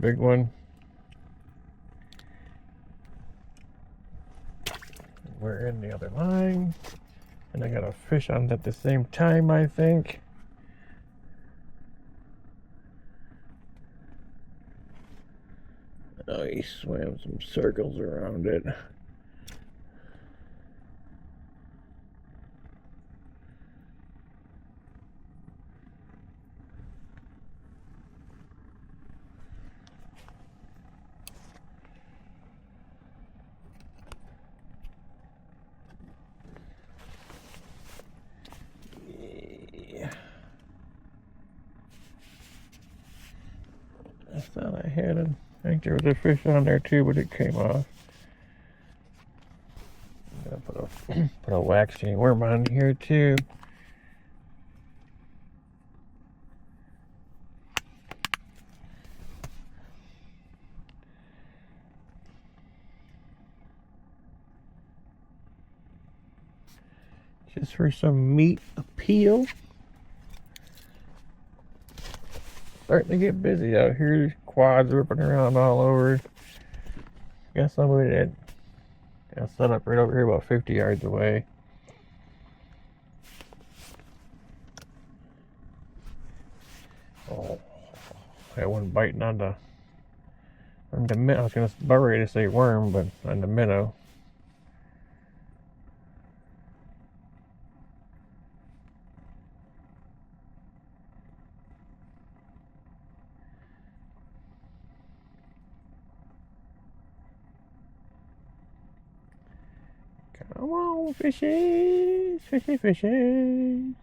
big one. We're in the other line. And I got a fish on at the same time, I think. Oh, he swam some circles around it. I thought I had it. I think there was a fish on there too, but it came off. I'm gonna put a wax chain worm on here too. Just for some meat appeal. Starting to get busy out here. Quads ripping around all over. Got somebody that got set up right over here about 50 yards away. Oh, that one biting on the minnow. I was gonna bury to say worm, but on the minnow. Come on, fishies, fishy, fishies.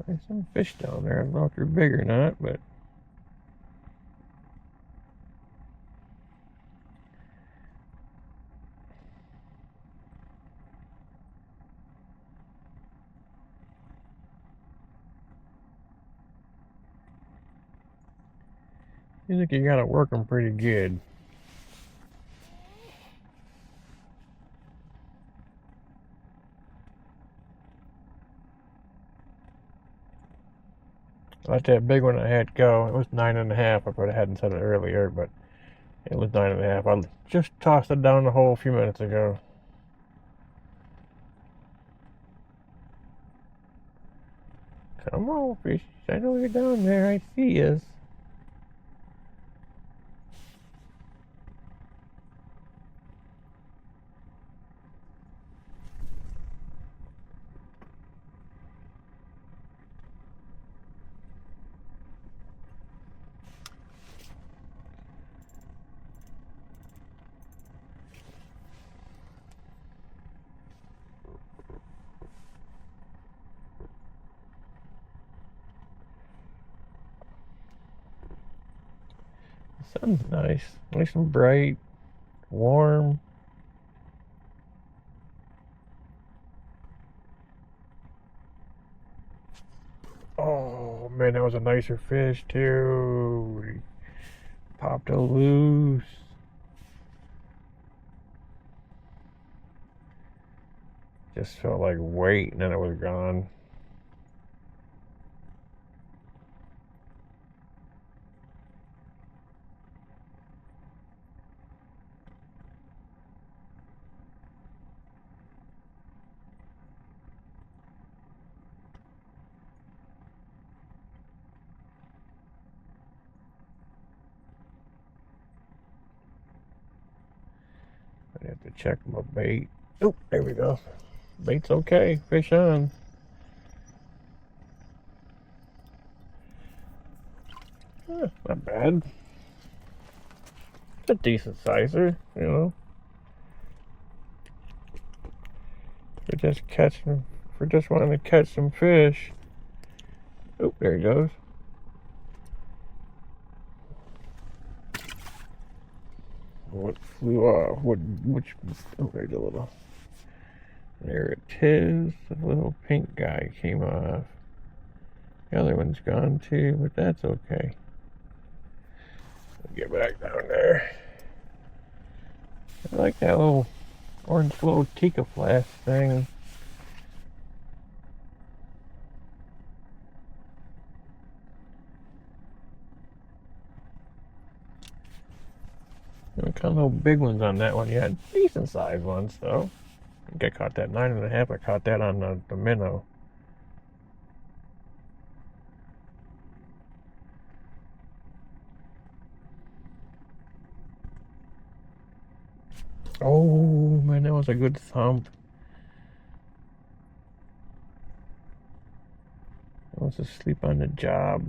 There's some fish down there. I don't know if they're big or not, but I think you gotta work them pretty good. Let that big one I had go. It was 9.5. I probably hadn't said it earlier, but it was 9.5. I just tossed it down the hole a few minutes ago. Come on, fish. I know you're down there. I see you. The sun's nice and bright, warm. Oh man, that was a nicer fish too. He popped a loose. Just felt like weight and then it was gone. I have to check my bait. Oh, there we go. Bait's okay. Fish on. Not bad. It's a decent sizer, you know. For just wanting to catch some fish. Oh, there he goes. What flew off? Which? Oh, there's a little. There it is. The little pink guy came off. The other one's gone too, but that's okay. Get back down there. I like that little orange glow Tika flash thing. Got no big ones on that one yet. Decent sized ones though. I think I caught that 9.5. I caught that on the minnow. Oh man, that was a good thump. I was asleep on the job.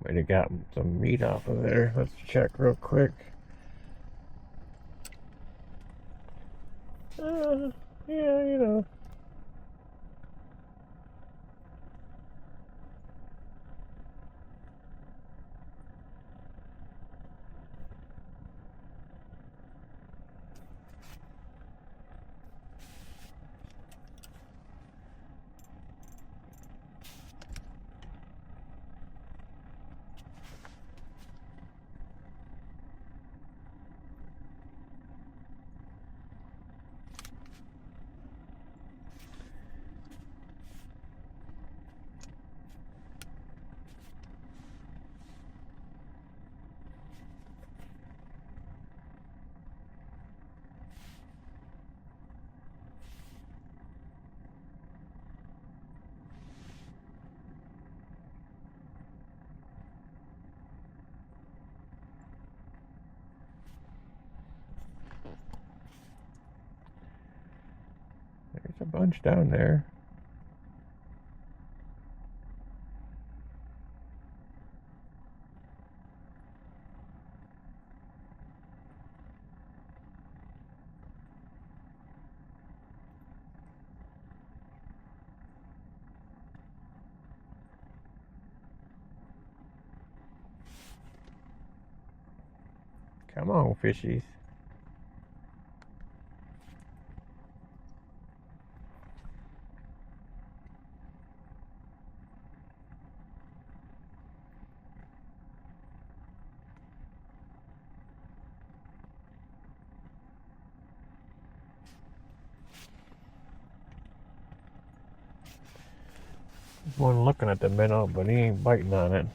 Might have gotten some meat off of there. Let's check real quick. Yeah, you know. There's a bunch down there. Come on, fishies. There's one looking at the minnow, but he ain't biting on it.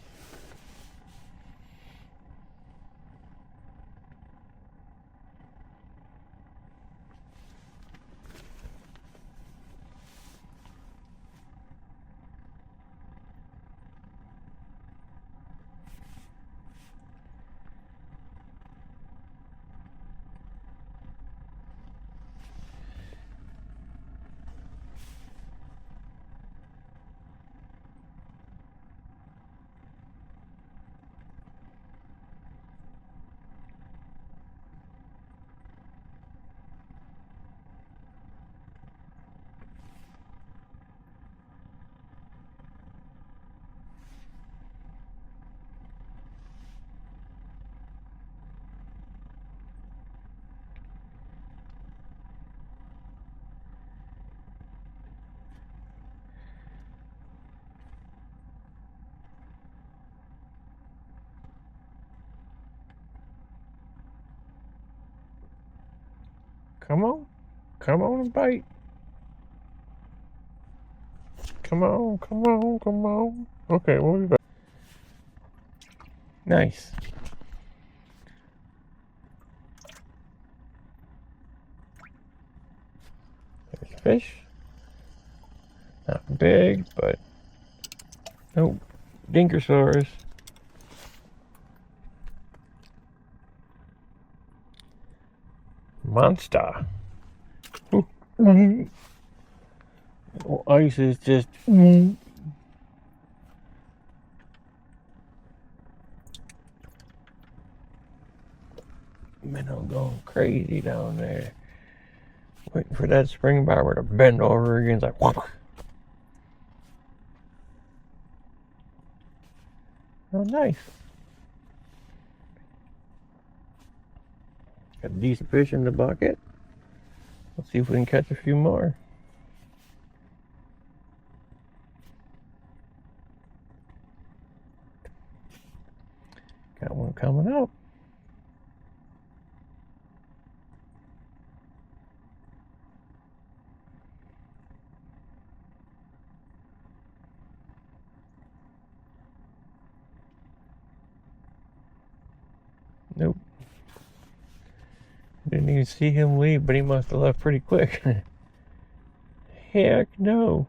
Come on. Come on and bite. Come on, come on, come on. Okay, we'll be back. Nice. There's a fish. Not big, but nope. Dinkersaurus. Monster. Oh, ice is just. Minnow going crazy down there. Waiting for that spring bobber to bend over again. It's like whop. Oh, nice. Got a decent fish in the bucket. Let's see if we can catch a few more. coming up. Nope. Didn't even see him leave, but he must have left pretty quick. Heck no.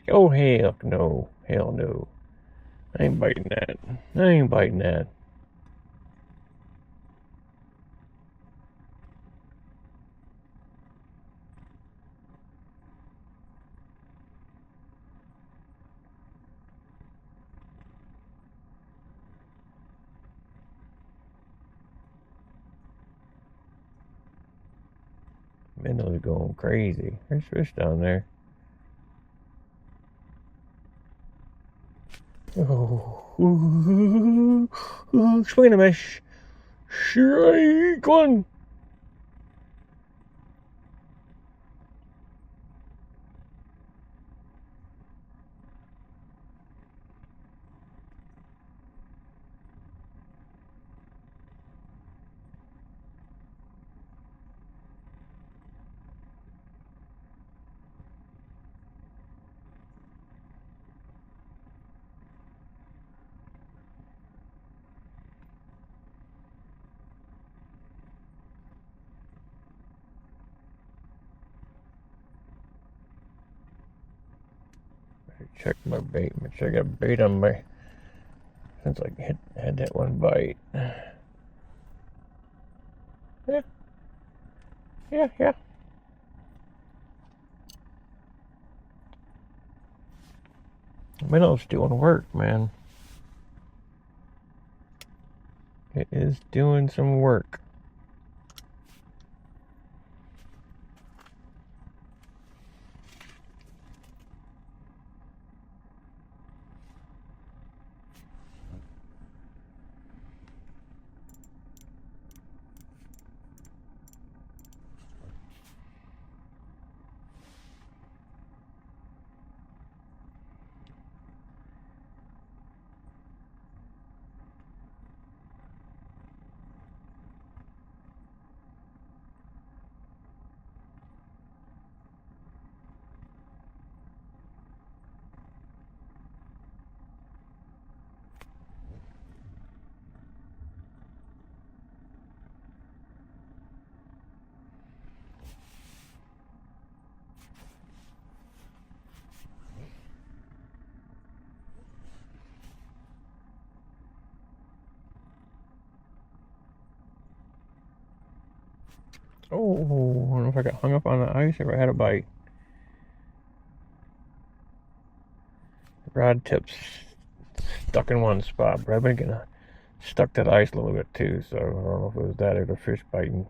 Oh, heck no. Hell no. I ain't biting that. I ain't biting that. Minnow's going crazy. There's fish down there. Oh, swing a mesh. Strike one. Check my bait. Make sure I got bait on my. Since I had that one bite. Yeah. Minnow's doing work, man. It is doing some work. Oh, I don't know if I got hung up on the ice or if I had a bite. The rod tips stuck in one spot, but I've been getting stuck to the ice a little bit too, so I don't know if it was that or the fish biting.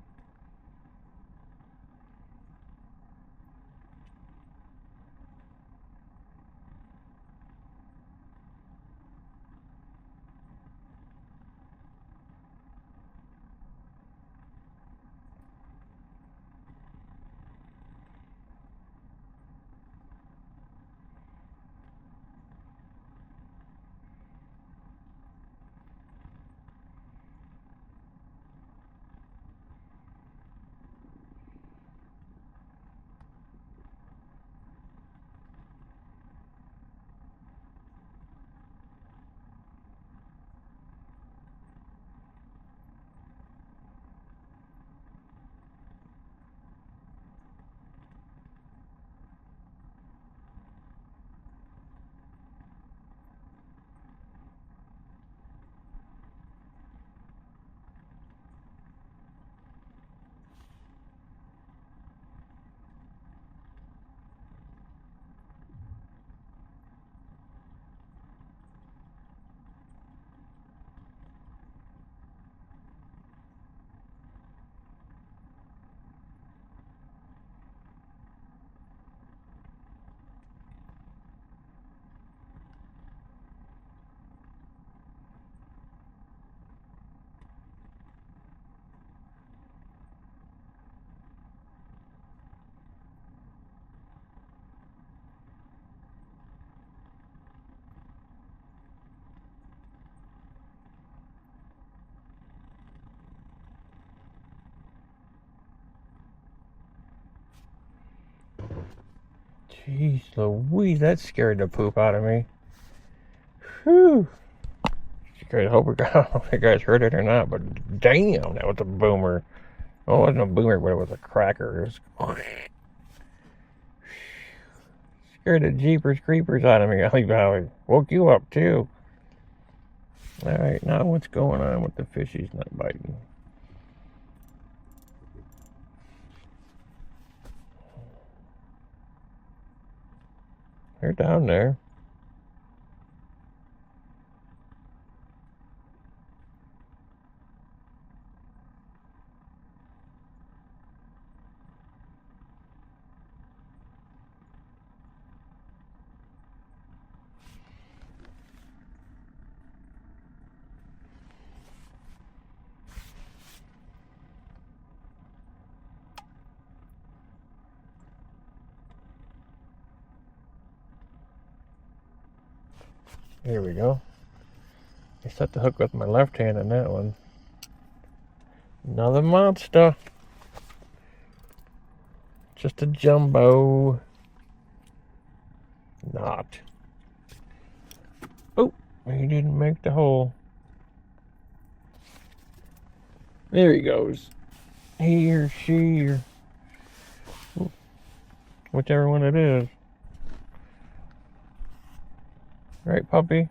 Jeez Louise, that scared the poop out of me. Whew. I hope you guys heard it or not, but damn, that was a boomer. Oh, it wasn't a boomer, but it was a cracker. It was scared the jeepers creepers out of me. I woke you up too. Alright, now what's going on with the fishies not biting? They're down there. Here we go. I set the hook with my left hand on that one. Another monster. Just a jumbo. Not. Oh, he didn't make the hole. There he goes. He or she or whichever one it is. Right, puppy?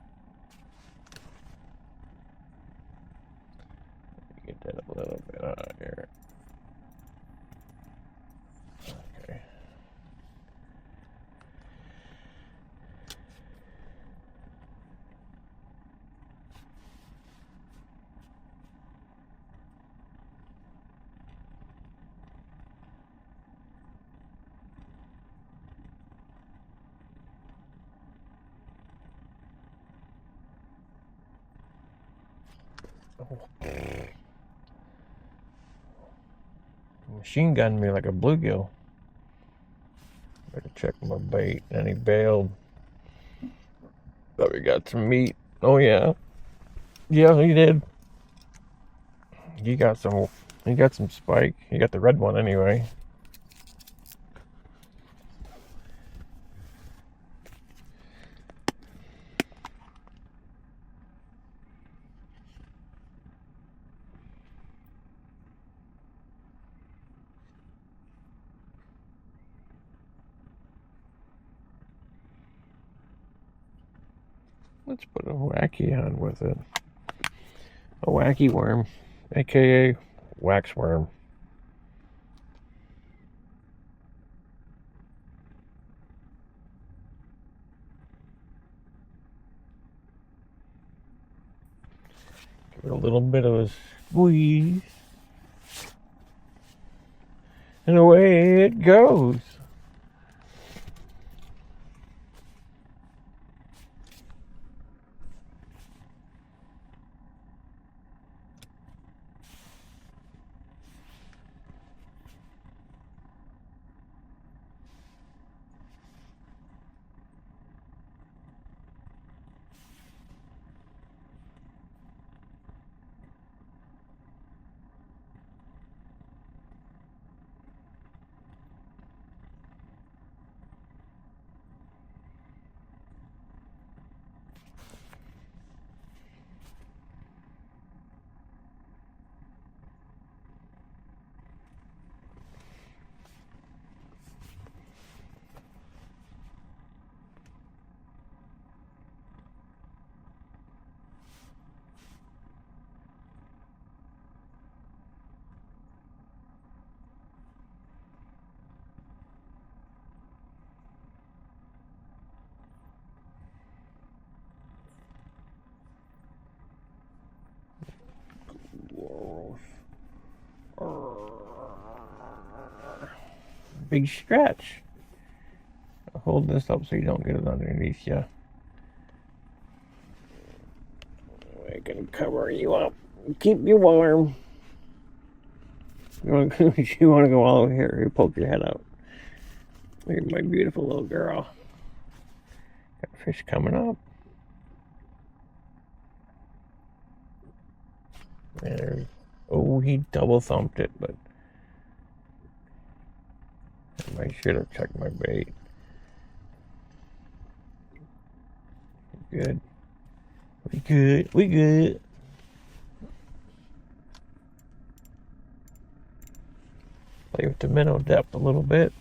Get that a little bit out of here. Okay. Machine gunned me like a bluegill. Better check my bait. And he bailed. But we got some meat. Oh yeah. Yeah, he did. He got some spike. He got the red one anyway. Let's put a wacky on with it. A wacky worm, aka wax worm. Give it a little bit of a squeeze. And away it goes. Big stretch. I'll hold this up so you don't get it underneath you. We're gonna cover you up and keep you warm. You want to go all over here? You poke your head out. You're my beautiful little girl. Got a fish coming up. There. Oh, he double thumped it, but. I should have checked my bait. good. We good. We good. Play with the minnow depth a little bit.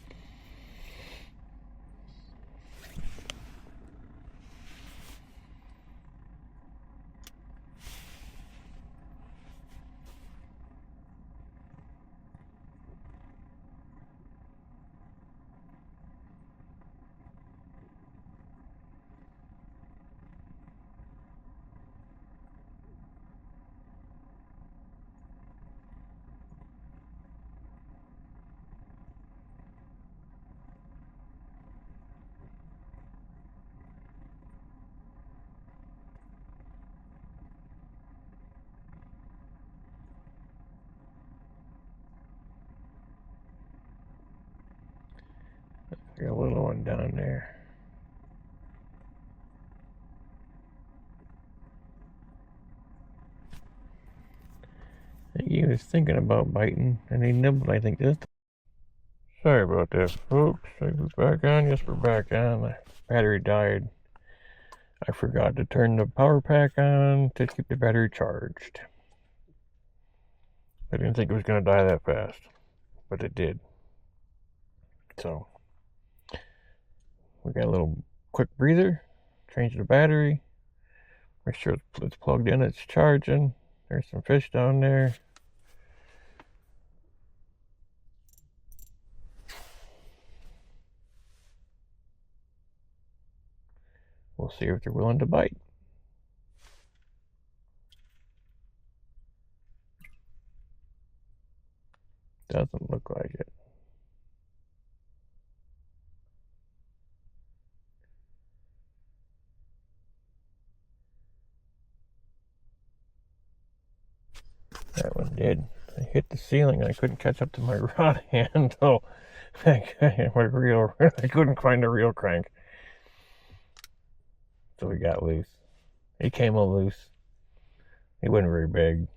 Got a little one down there. I think he was thinking about biting, and he nibbled, I think, this time. Sorry about that, folks. Are we back on? Yes, we're back on. The battery died. I forgot to turn the power pack on to keep the battery charged. I didn't think it was going to die that fast, but it did. So, we got a little quick breather, change the battery, make sure it's plugged in, it's charging. There's some fish down there. We'll see if they're willing to bite. Doesn't look like it. That one did. I hit the ceiling. I couldn't catch up to my rod handle. I couldn't find a reel crank. So we got loose. He came all loose. He wasn't very big.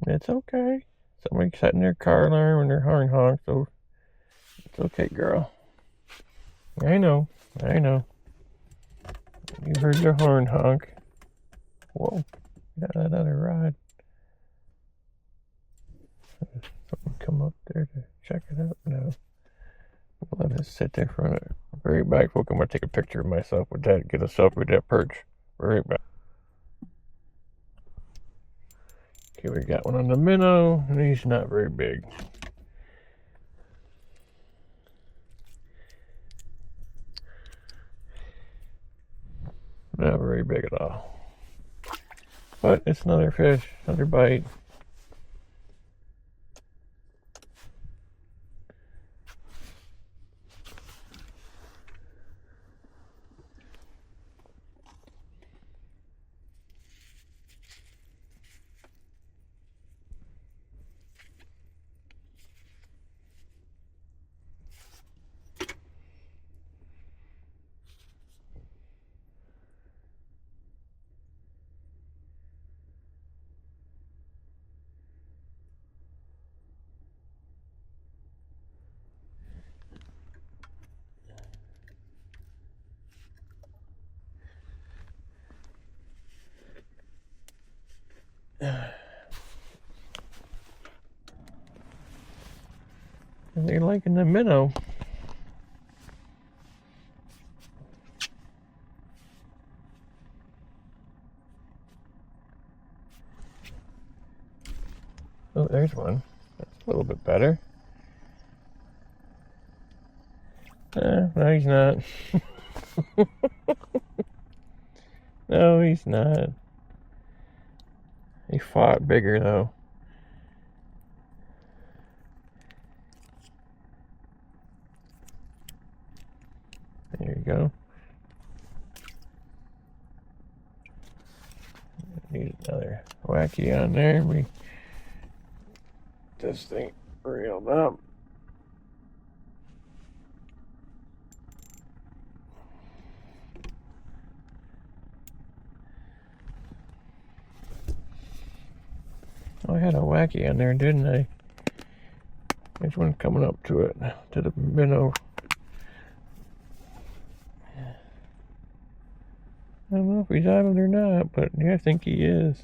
It's okay. Somebody setting their car alarm and their horn honk, so it's okay, girl. I know. You heard the horn honk. Whoa, got that other rod. Something come up there to check it out. No. We'll let it sit there for a minute. Very back. Look, I'm going to take a picture of myself with that, get a selfie with that perch. Very back. Okay, we got one on the minnow, and he's not very big. Not very big at all. But it's another fish, another bite. And they're liking the minnow. Oh, there's one. That's a little bit better. No, he's not. No, he's not. He fought bigger, though. There you go. Need another wacky on there. We this thing reeled up. Oh, I had a wacky on there, didn't I? There's one coming up to it, to the minnow. I don't know if he's out of it or not, but yeah, I think he is.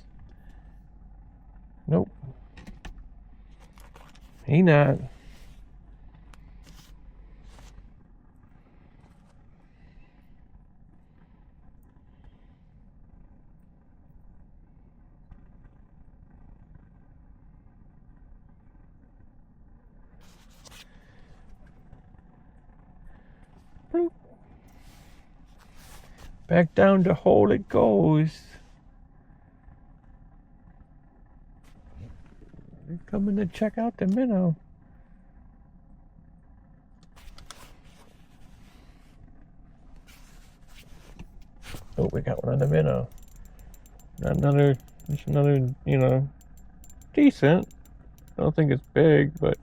Nope. He not. Bloop. Back down to hole it goes. They're coming to check out the minnow. Oh, we got one on the minnow. Another, just another, decent. I don't think it's big, but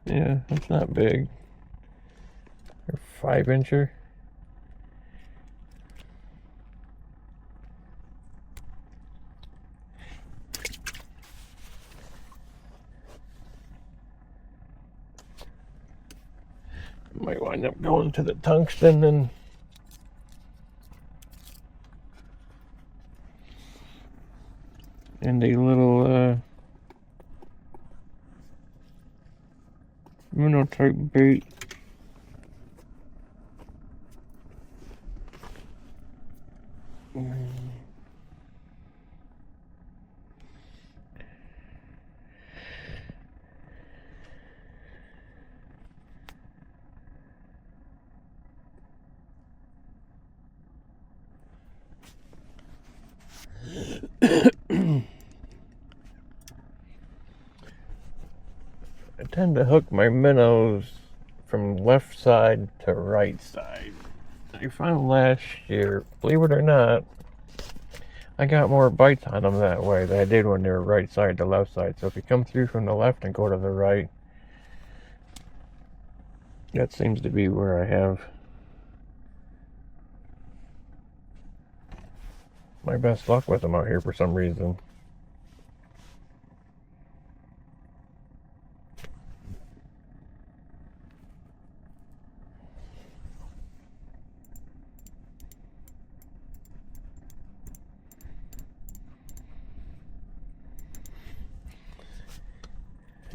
yeah, it's not big. Or 5-incher. Might wind up going to the tungsten and a little minnow type bait. I tend to hook my minnows from left side to right side. I found last year, believe it or not, I got more bites on them that way than I did when they were right side to left side. So if you come through from the left and go to the right, that seems to be where I have my best luck with them out here for some reason.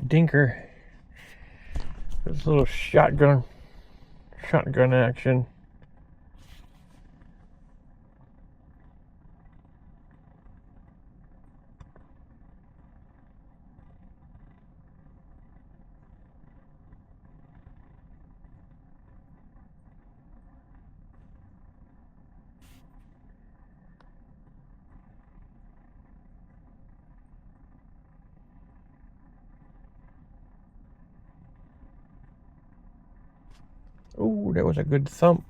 Dinker. This little shotgun action. Ooh, that was a good thump.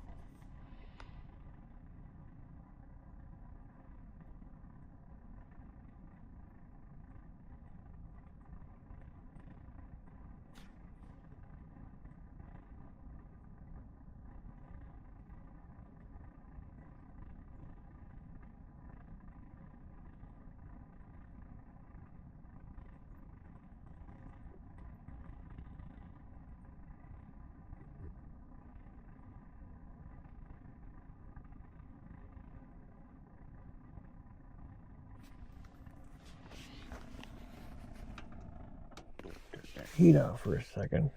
Heat out for a second.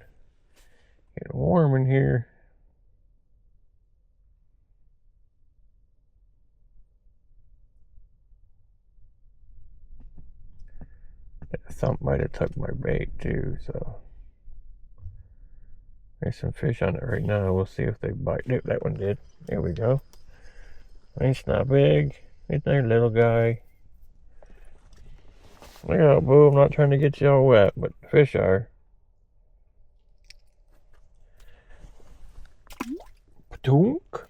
Getting warm in here. That thump might have took my bait too, so There's some fish on it right now. We'll see if they bite. That one did. There we go. It's not big. It's a little guy. Look out, boo. I'm not trying to get you all wet, but the fish are. Patunk.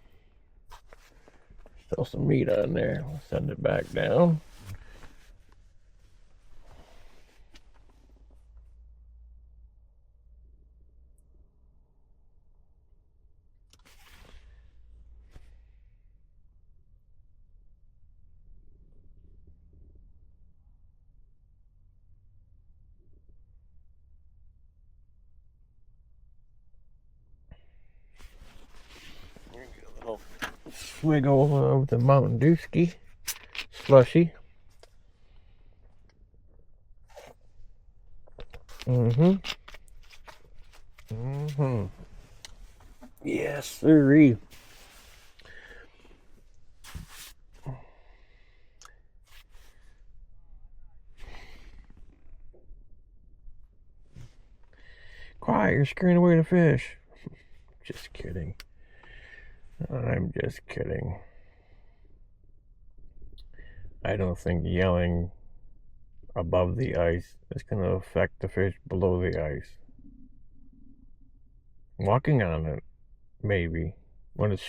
Still some meat on there. We'll send it back down. Swiggle of the Mountain Dewski slushy. Yes, sirree. Quiet, you're scaring away the fish. Just kidding. I'm just kidding. I don't think yelling above the ice is going to affect the fish below the ice. Walking on it, maybe. When it's,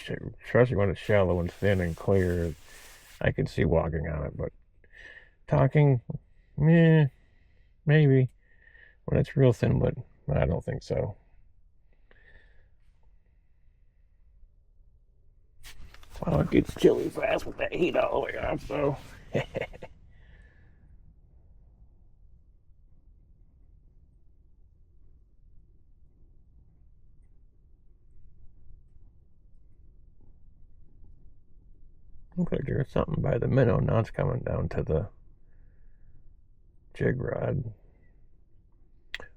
especially when it's shallow and thin and clear, I can see walking on it. But talking, maybe. When it's real thin, but I don't think so. Oh, it gets chilly fast with that heat all the way up, so. Looks like there's something by the minnow. Now it's coming down to the jig rod.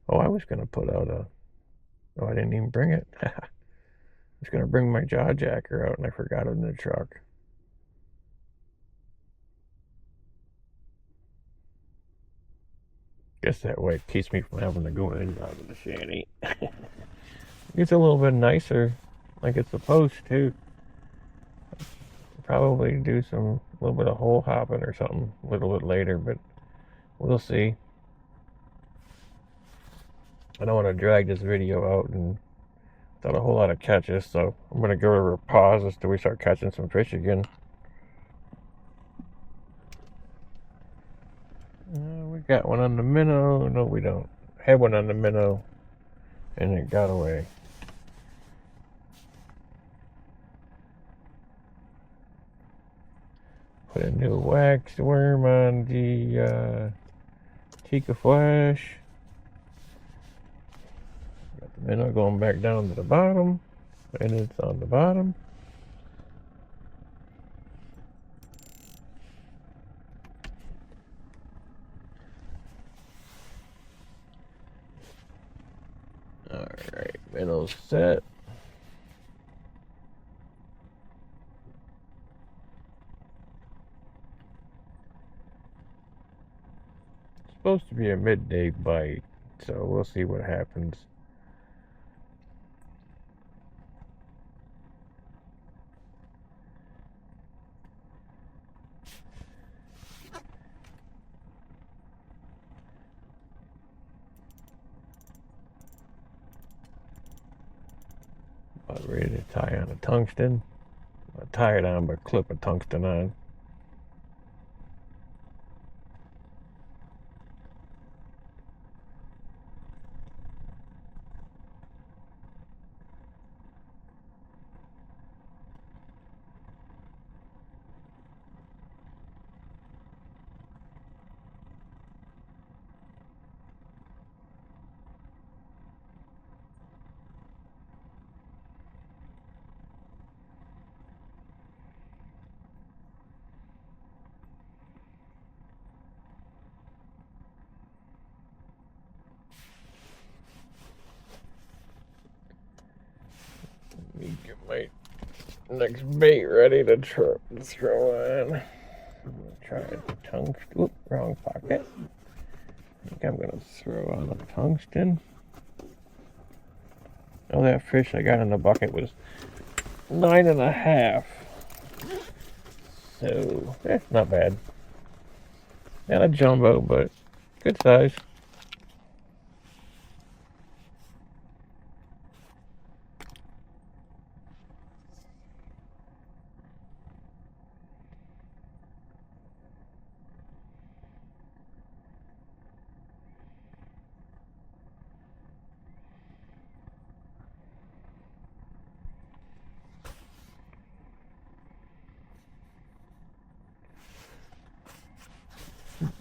Oh, I was going to put out a... Oh, I didn't even bring it. I was going to bring my jaw jacker out and I forgot it in the truck. Guess that way it keeps me from having to go in and out of the shanty. It's a little bit nicer, like it's supposed to. Probably do a little bit of hole hopping or something a little bit later, but we'll see. I don't want to drag this video out and without a whole lot of catches, so I'm going to give it a pause until we start catching some fish again. We got one on the minnow. No, we don't. Had one on the minnow and it got away. Put a new wax worm on the Tika Flash. Got the minnow going back down to the bottom, and it's on the bottom. Alright, minnow's set. Supposed to be a midday bite, so we'll see what happens. About ready to tie on a tungsten. Not tie it on, but clip a tungsten on. Let me get my next bait ready to throw on. I'm going to try a tungsten. Oop, wrong pocket. I think I'm going to throw on a tungsten. Oh, that fish I got in the bucket was 9.5. So, not bad. Not a jumbo, but good size.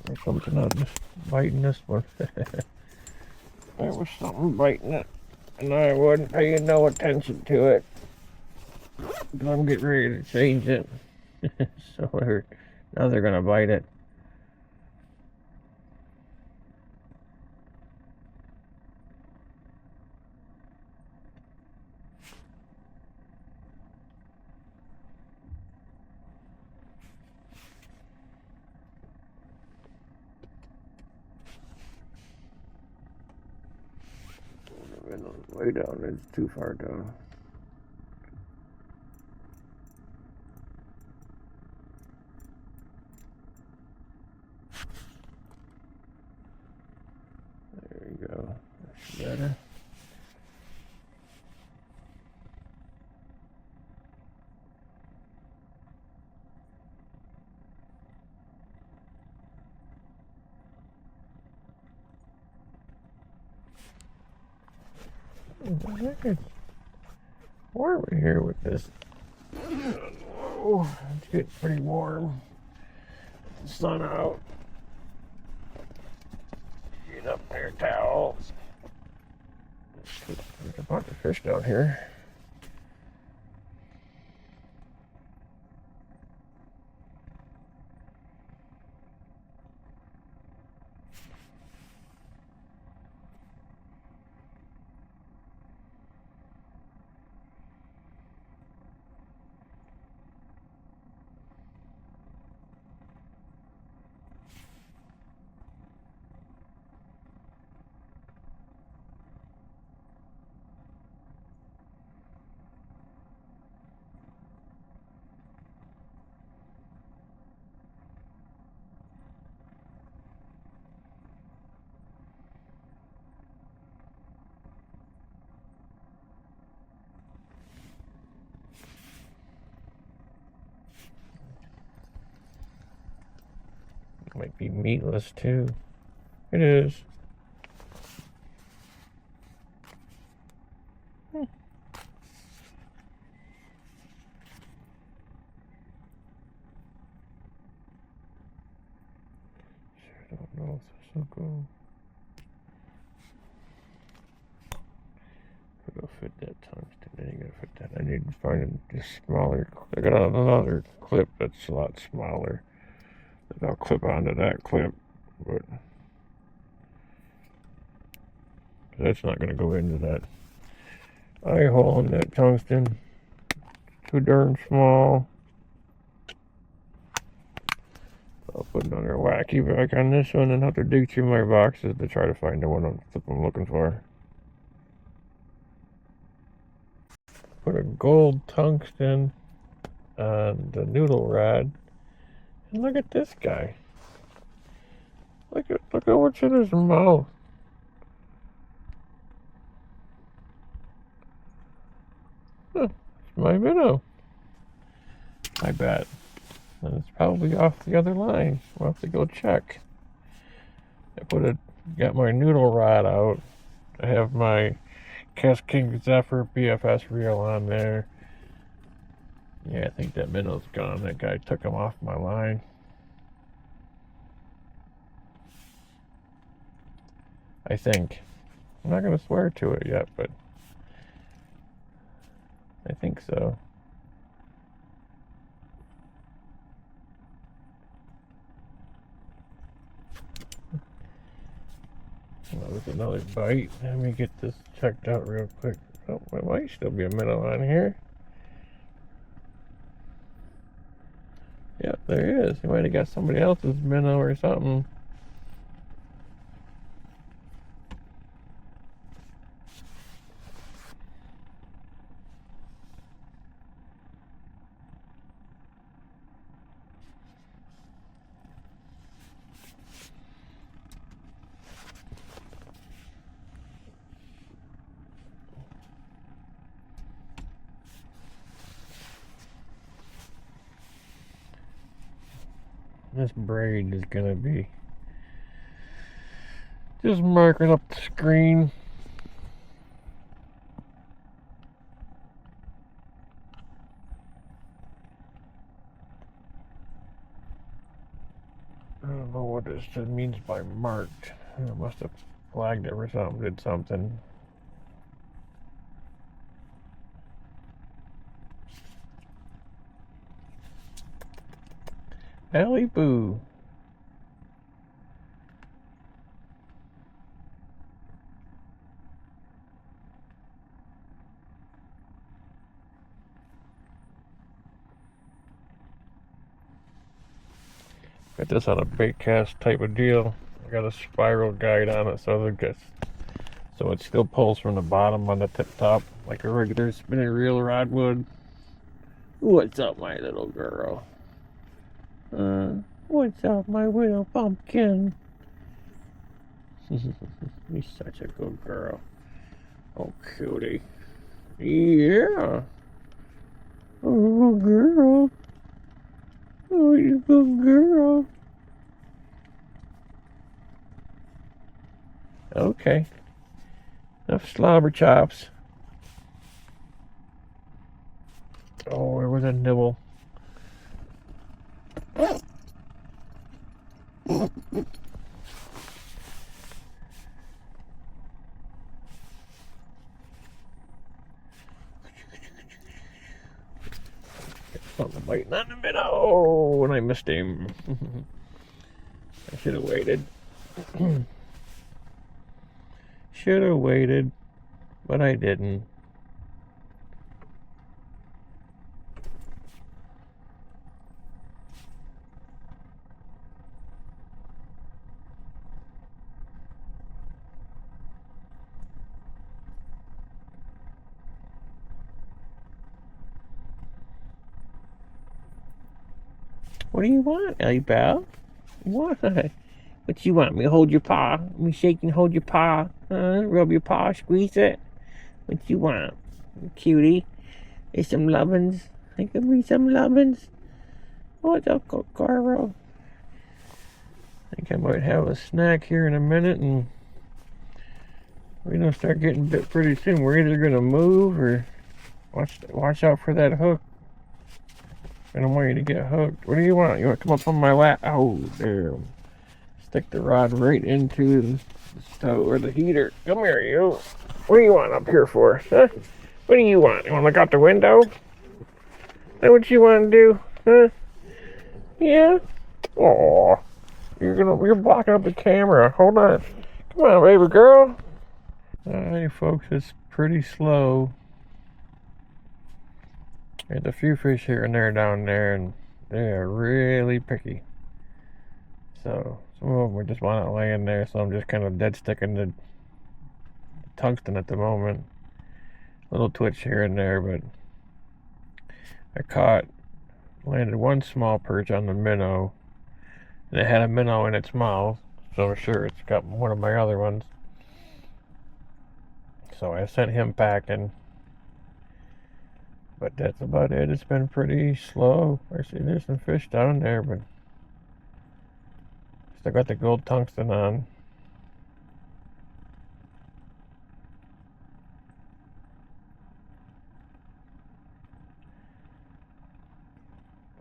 There's something on this, biting this one. There was something biting it, and I wasn't paying no attention to it. But I'm getting ready to change it. So now they're gonna bite it. Way down, it's too far down. There you go. That's better. It's warm in here with this. Oh, it's getting pretty warm. The sun out. Get up there, towel. There's a bunch of fish down here. Might be meatless too. It is. I don't know if this will go. It'll fit that tungsten. It ain't gonna fit that. I need to find a smaller. I got another clip that's a lot smaller that I'll clip onto that clip, but that's not gonna go into that eye hole in that tungsten. Too darn small. I'll put another wacky back on this one and have to dig through my boxes to try to find the one I'm looking for. Put a gold tungsten on the noodle rod. And look at this guy. Look at what's in his mouth. Huh, it's my minnow. I bet. And it's probably off the other line. We'll have to go check. Got my noodle rod out. I have my Cast King Zephyr BFS reel on there. Yeah, I think that minnow's gone. That guy took him off my line. I think. I'm not going to swear to it yet, but I think so. That was another bite. Let me get this checked out real quick. Oh, there might still be a minnow on here. Yep, there is. He might have got somebody else's minnow or something. This braid is gonna be just marking up the screen. I don't know what this means by marked. I must have flagged it or something, did something. Ellie Boo. Got this on a bait cast type of deal. I got a spiral guide on it so it still pulls from the bottom on the tip top like a regular spinning reel rod would. What's up, my little girl? What's up, my little pumpkin? You're such a good girl. Oh, cutie. Yeah. Oh, good girl. Oh, you good girl. Okay. Enough slobber chops. Oh, there was a nibble. Something biting on the minnow, and I missed him. I should have waited. Should have waited, but I didn't. What do you want, Ellie Bell? What? What you want? Me to hold your paw? Me shake and hold your paw? Rub your paw, squeeze it? What you want? Cutie? There's some lovin's. I give me some lovin's. What's up, Caro? I think I might have a snack here in a minute, and we're gonna start getting bit pretty soon. We're either gonna move or watch out for that hook. I don't want you to get hooked. What do you want? You want to come up on my lap? Oh, damn. Stick the rod right into the stove or the heater. Come here, you. What do you want up here for? Huh? What do you want? You want to look out the window? Is that what you want to do? Huh? Yeah? Aw. You're blocking up the camera. Hold on. Come on, baby girl. Alright, folks, it's pretty slow. There's a few fish here and there down there, and they are really picky. So some of them just want it laying there, so I'm just kind of dead sticking the tungsten at the moment. A little twitch here and there, but I landed one small perch on the minnow, and it had a minnow in its mouth, so I'm sure it's got one of my other ones. So I sent him packing. But that's about it. It's been pretty slow. I see there's some fish down there, but still got the gold tungsten on.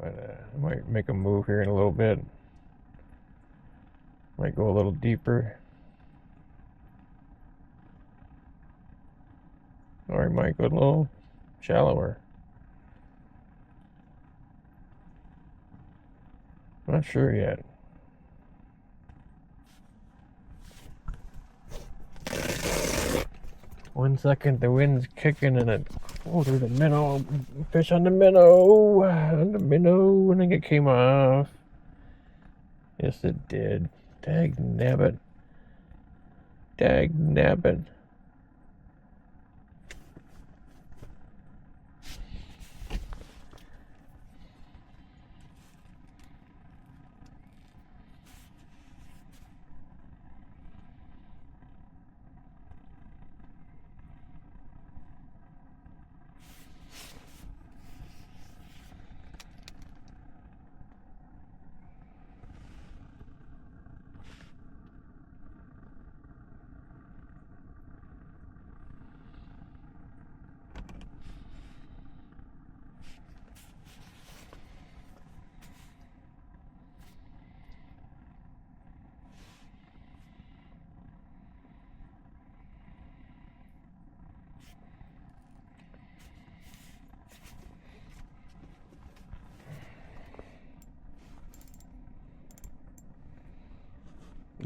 But I might make a move here in a little bit. Might go a little deeper. Or I might go a little shallower. Not sure yet. One second the wind's kicking and there's a minnow, fish on the minnow, and then it came off. Yes, it did. Dag nabbit. Dag nabbit.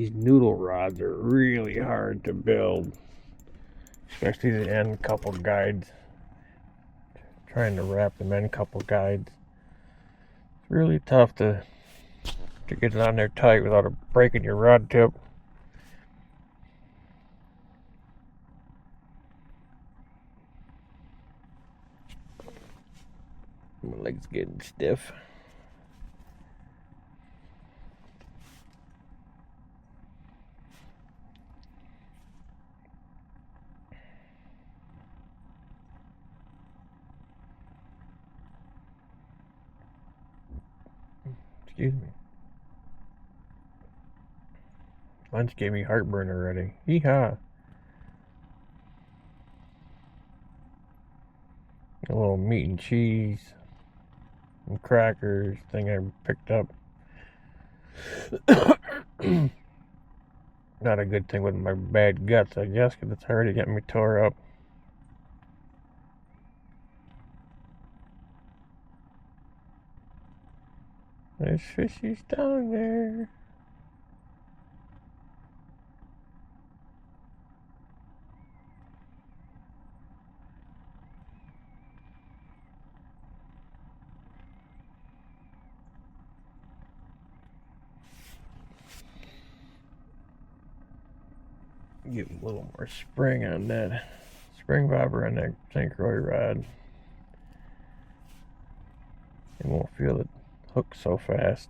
These noodle rods are really hard to build, especially the end couple guides. Trying to wrap them end couple guides. It's really tough to get it on there tight without breaking your rod tip. My leg's getting stiff. Excuse me. Lunch gave me heartburn already. Yeehaw. A little meat and cheese and crackers thing I picked up. Not a good thing with my bad guts, I guess, because it's already getting me tore up. There's fishies down there. Get a little more spring on that spring bobber on that St. Croix rod. You won't feel it hook so fast.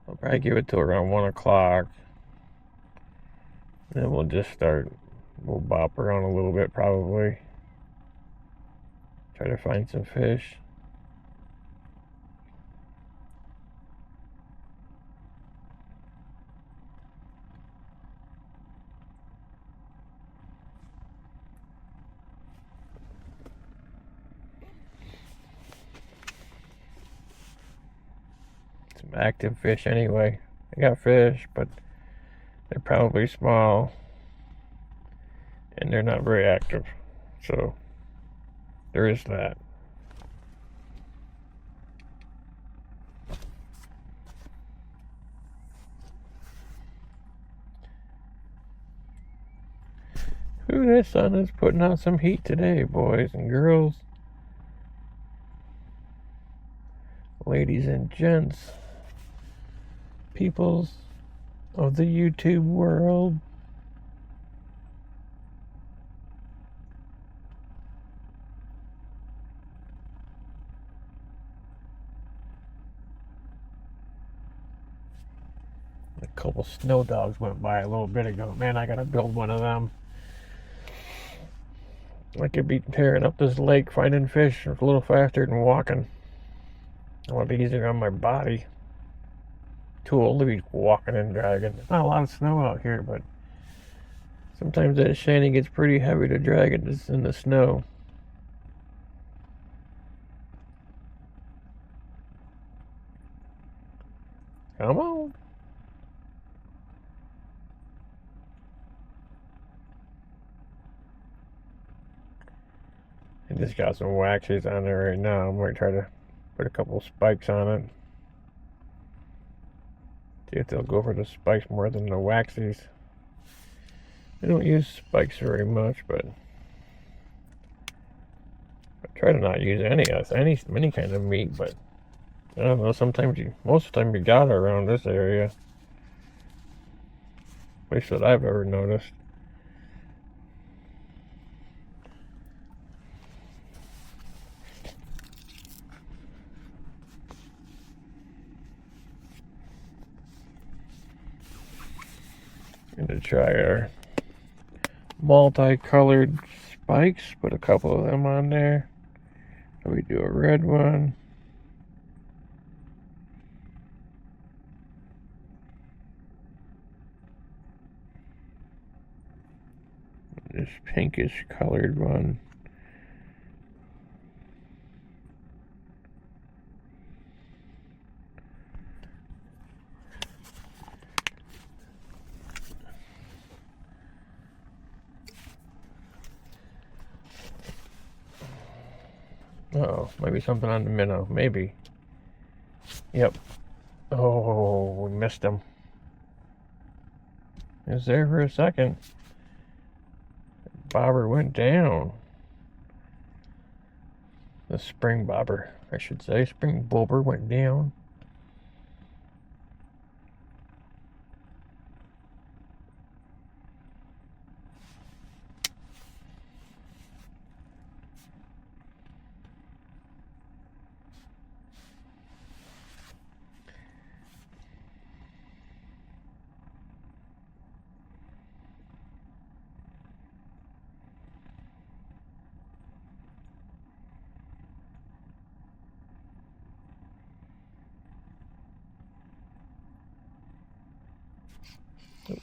I'll probably give it to around 1 o'clock. Then we'll just start. We'll bop around a little bit probably. Try to find some fish. Some active fish anyway. I got fish, but they're probably small. And they're not very active. So there is that. Ooh, this sun is putting on some heat today, boys and girls. Ladies and gents. Peoples of the YouTube world. A couple snow dogs went by a little bit ago. Man, I gotta build one of them. I could be tearing up this lake finding fish a little faster than walking. I want to be easier on my body. Too old to be walking and dragging. There's not a lot of snow out here, but sometimes that shanty gets pretty heavy to drag it in the snow. Come on. I just got some waxes on there right now. I'm going to try to put a couple spikes on it. See if they'll go for the spikes more than the waxies. I don't use spikes very much, but I try to not use any kind of meat, but I don't know, most of the time you got it around this area. At least that I've ever noticed. Gonna try our multicolored spikes, put a couple of them on there. We do a red one. This pinkish colored one. Uh-oh, maybe something on the minnow. Maybe. Yep. Oh, we missed him. He was there for a second. Bobber went down. The spring bobber, I should say. Spring bobber went down.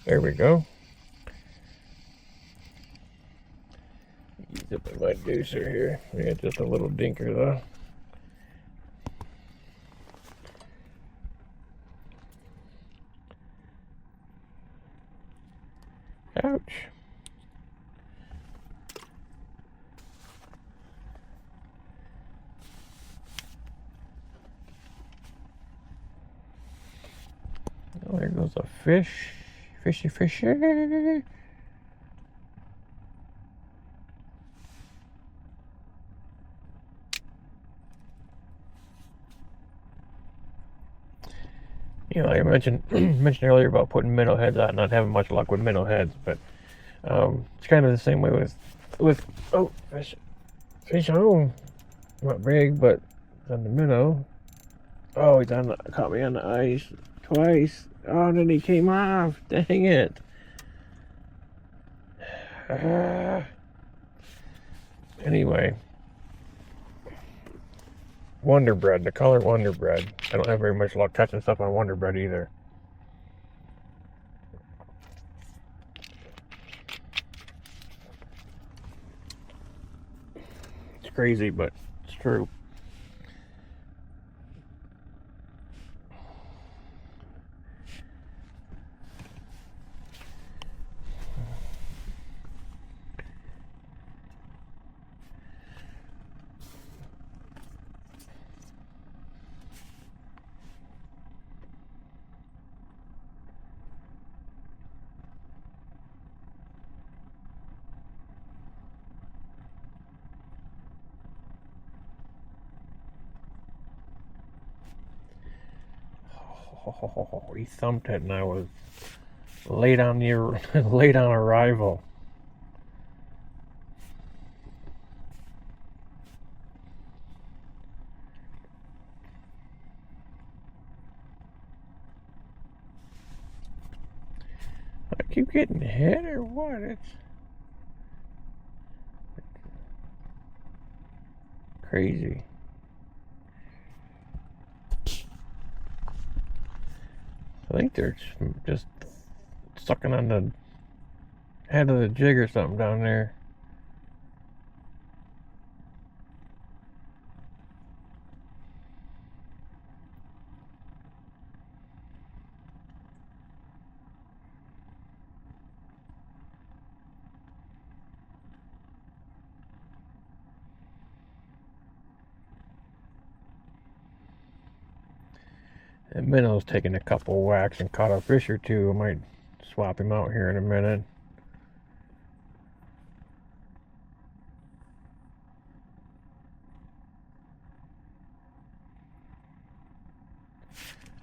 There we go. Use up my deucer here. We got just a little dinker though. Ouch. Oh, there goes a fish. Fishy, fishy. You know, I mentioned earlier about putting minnow heads out, not having much luck with minnow heads, but it's kind of the same way with oh, fish home. Not big, but it's on the minnow. Oh, he's on caught me on the ice twice. Oh, and then he came off. Dang it. Anyway, Wonder Bread, the color Wonder Bread. I don't have very much luck catching stuff on Wonder Bread either. It's crazy, but it's true. Oh, he thumped it, and I was late on arrival. I keep getting hit or what? It's crazy. I think they're just sucking on the head of the jig or something down there. And minnow's taking a couple whacks and caught a fish or two. I might swap him out here in a minute.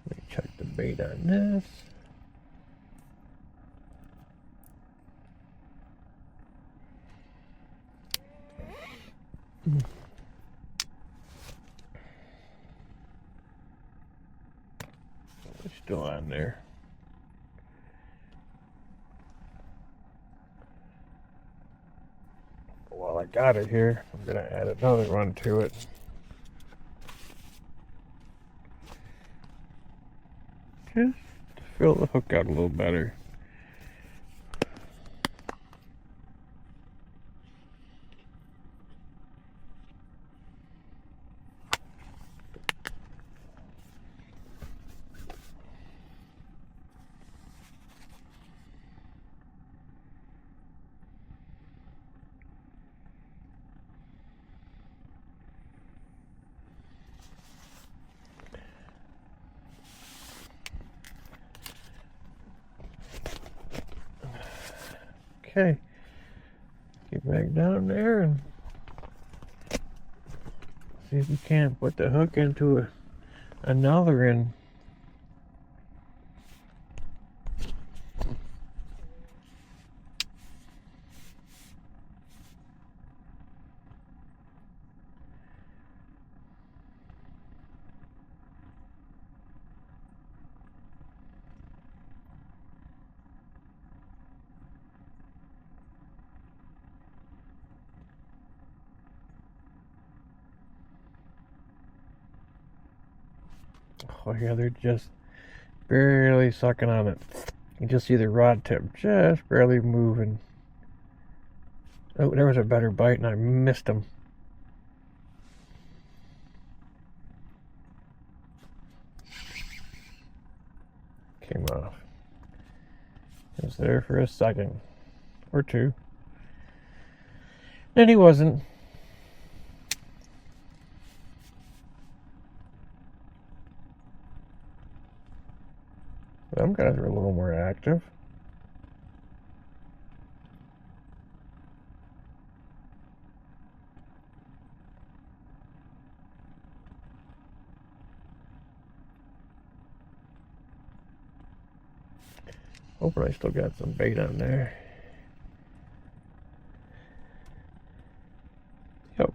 Let me check the bait on this. It's still on there. While I got it here, I'm gonna add another one to it. Just to fill the hook out a little better. Okay. Get back down there and see if we can't put the hook into another end. Oh yeah, they're just barely sucking on it. You just see the rod tip just barely moving. Oh, there was a better bite and I missed him. Came off. He was there for a second or two. Then he wasn't. Some guys are a little more active. Hoping I still got some bait on there. Yep.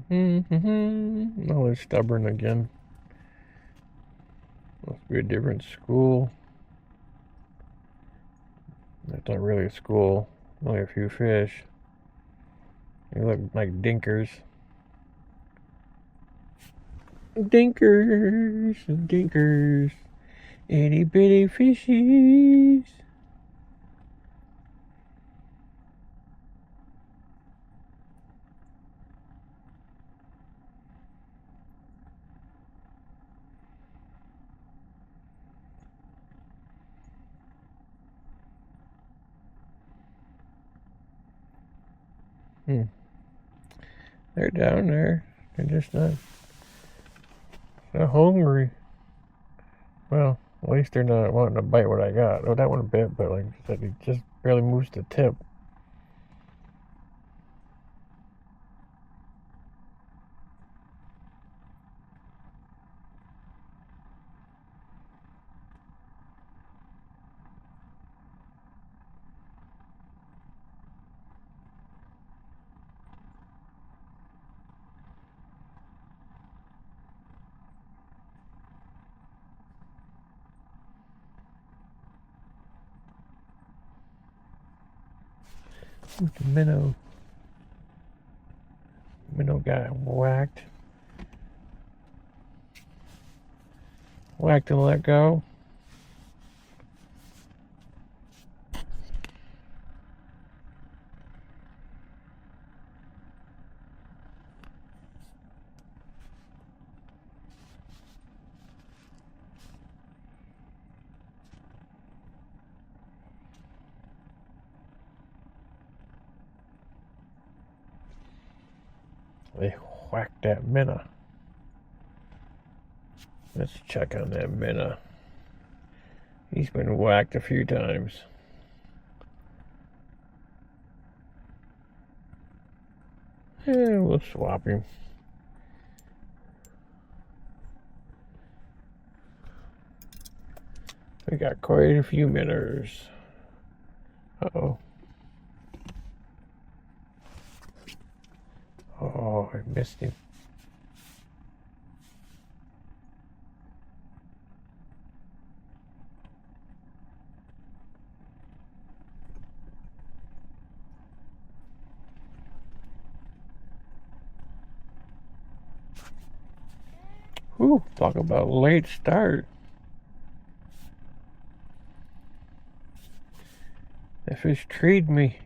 No, they're stubborn again. Must be a different school. That's not really a school. Only a few fish. They look like dinkers. Dinkers, dinkers. Itty bitty fishies. They're down there. They're just not hungry. Well, at least they're not wanting to bite what I got. Oh, that one bit, but like I said, it just barely moves the tip. The minnow got whacked and let go. They whacked that minnow. Let's check on that minnow. He's been whacked a few times. And we'll swap him. We got quite a few minnows. Uh-oh. Oh, I missed him. Whew, talk about a late start. The fish treed me.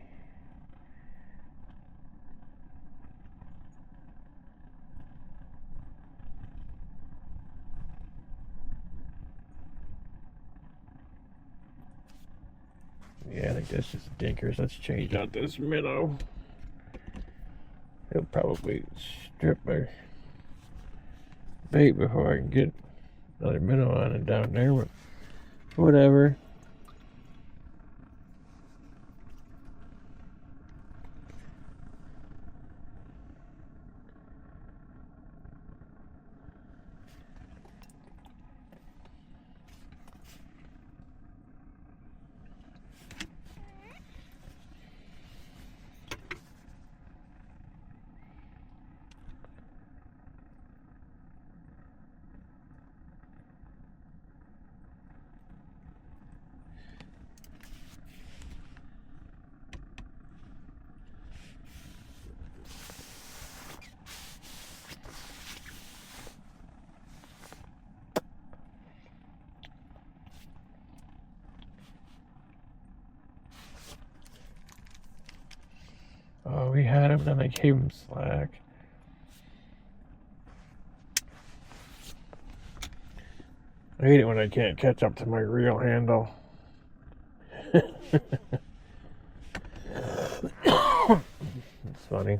Yeah, I think that's just dinkers. Let's change out this minnow. He'll probably strip my bait before I can get another minnow on it down there, but whatever. Oh, we had him, then I gave him slack. I hate it when I can't catch up to my reel handle. It's funny.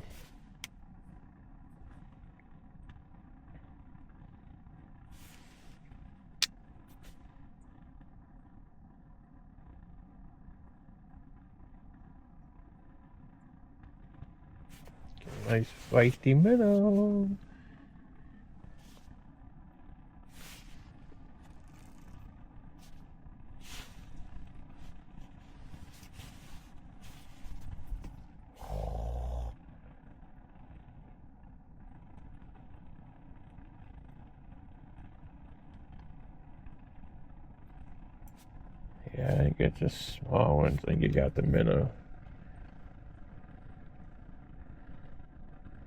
Nice feisty minnow. Yeah, I think it's just small ones. I think you got the minnow.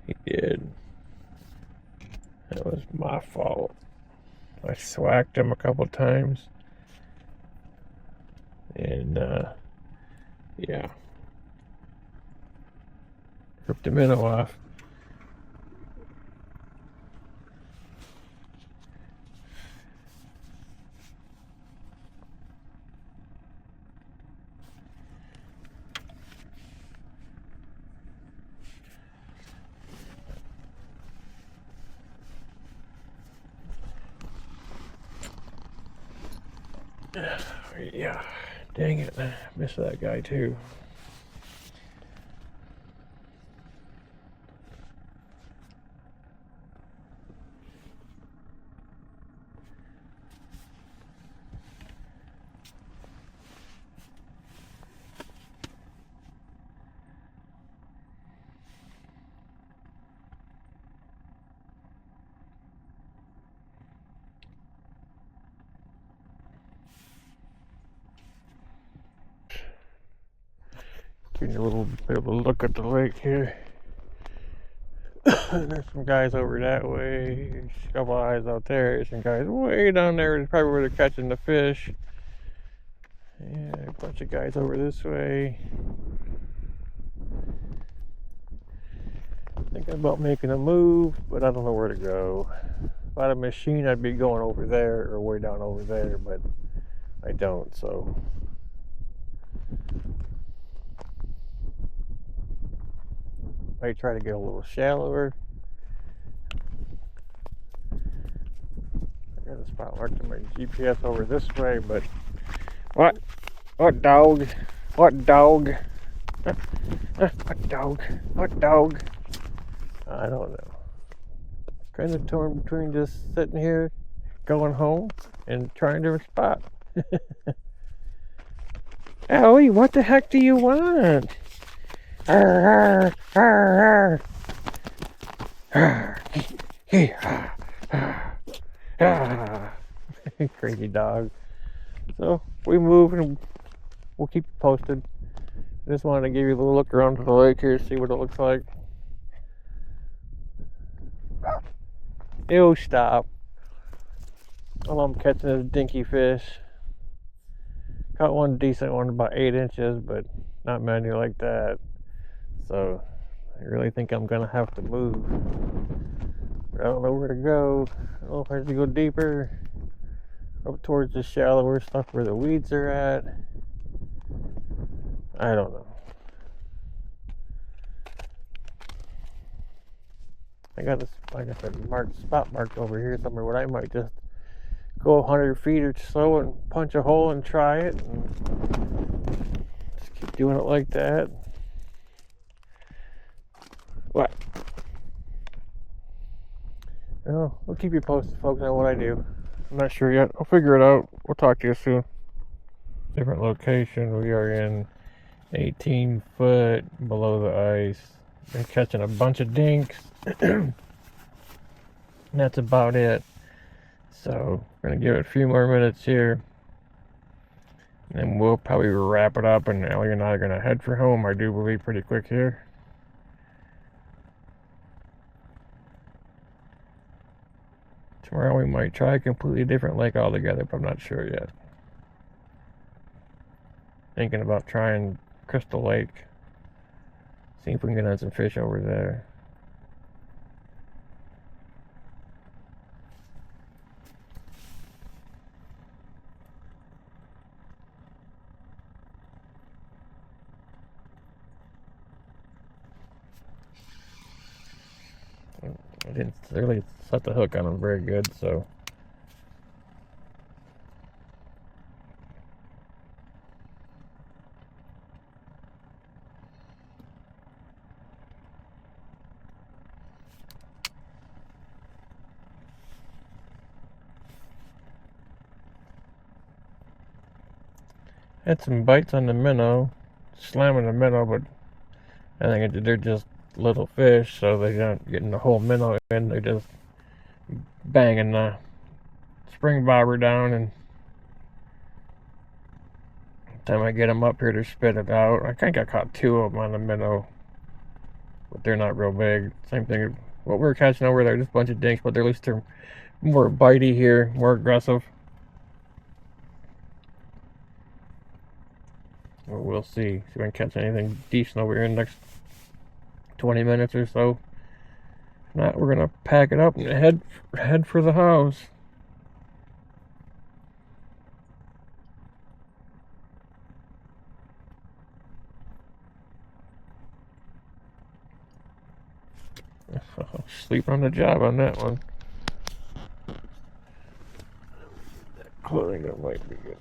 He did. That was my fault. I swacked him a couple times. And, yeah. Ripped the minnow off. Yeah, dang it, I missed that guy too. Getting a little bit of a look at the lake here. There's some guys over that way. There's a couple eyes out there. There's some guys way down there. It's probably where they're catching the fish. Yeah, a bunch of guys over this way. Thinking about making a move, but I don't know where to go. If I had a machine, I'd be going over there or way down over there, but I don't, so. Might try to get a little shallower. I got a spot marked in my GPS over this way, but what? What dog? What dog? What dog? What dog? I don't know. Kind of torn between just sitting here, going home, and trying to spot. Ellie, what the heck do you want? Arr, arr, arr, arr. Ah. Crazy dog. So we move and we'll keep you posted. Just wanted to give you a little look around the lake here, see what it looks like. Ew, stop. Well, I'm catching this dinky fish. Caught one decent one, about 8 inches, but not many like that. So I really think I'm gonna have to move. But I don't know where to go. I don't know if I have to go deeper, up towards the shallower stuff where the weeds are at. I don't know. I got this, like I said, spot marked over here somewhere, where I might just go 100 feet or so and punch a hole and try it, and just keep doing it like that. What? Well, I'll keep you posted, folks, on what I do. I'm not sure yet. I'll figure it out. We'll talk to you soon. Different location. We are in 18 foot below the ice. Been catching a bunch of dinks. And that's about it. So we're gonna give it a few more minutes here, and then we'll probably wrap it up, and Ellie and I are gonna head for home, I do believe, pretty quick here. Tomorrow we might try a completely different lake altogether, but I'm not sure yet. Thinking about trying Crystal Lake. See if we can get on some fish over there. I didn't really set the hook on them very good, so. Had some bites on the minnow, slamming the minnow, but I think they're just little fish, so they're not getting the whole minnow in. They're just banging the spring bobber down, and by the time I get them up here to spit it out, I think I caught 2 of them on the minnow, but they're not real big. Same thing, what we're catching over there, just a bunch of dinks, but at least they're more bitey here, more aggressive. Well, we'll see. See if I can catch anything decent over here in the next 20 minutes or so. If not, we're gonna pack it up and head for the house. Sleep on the job on that one. That clothing that might be good.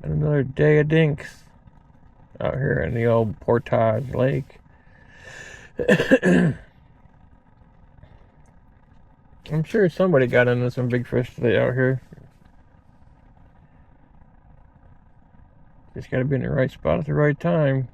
Another day of dinks out here in the old Portage Lake. I'm sure somebody got into some big fish today out here. Just gotta be in the right spot at the right time.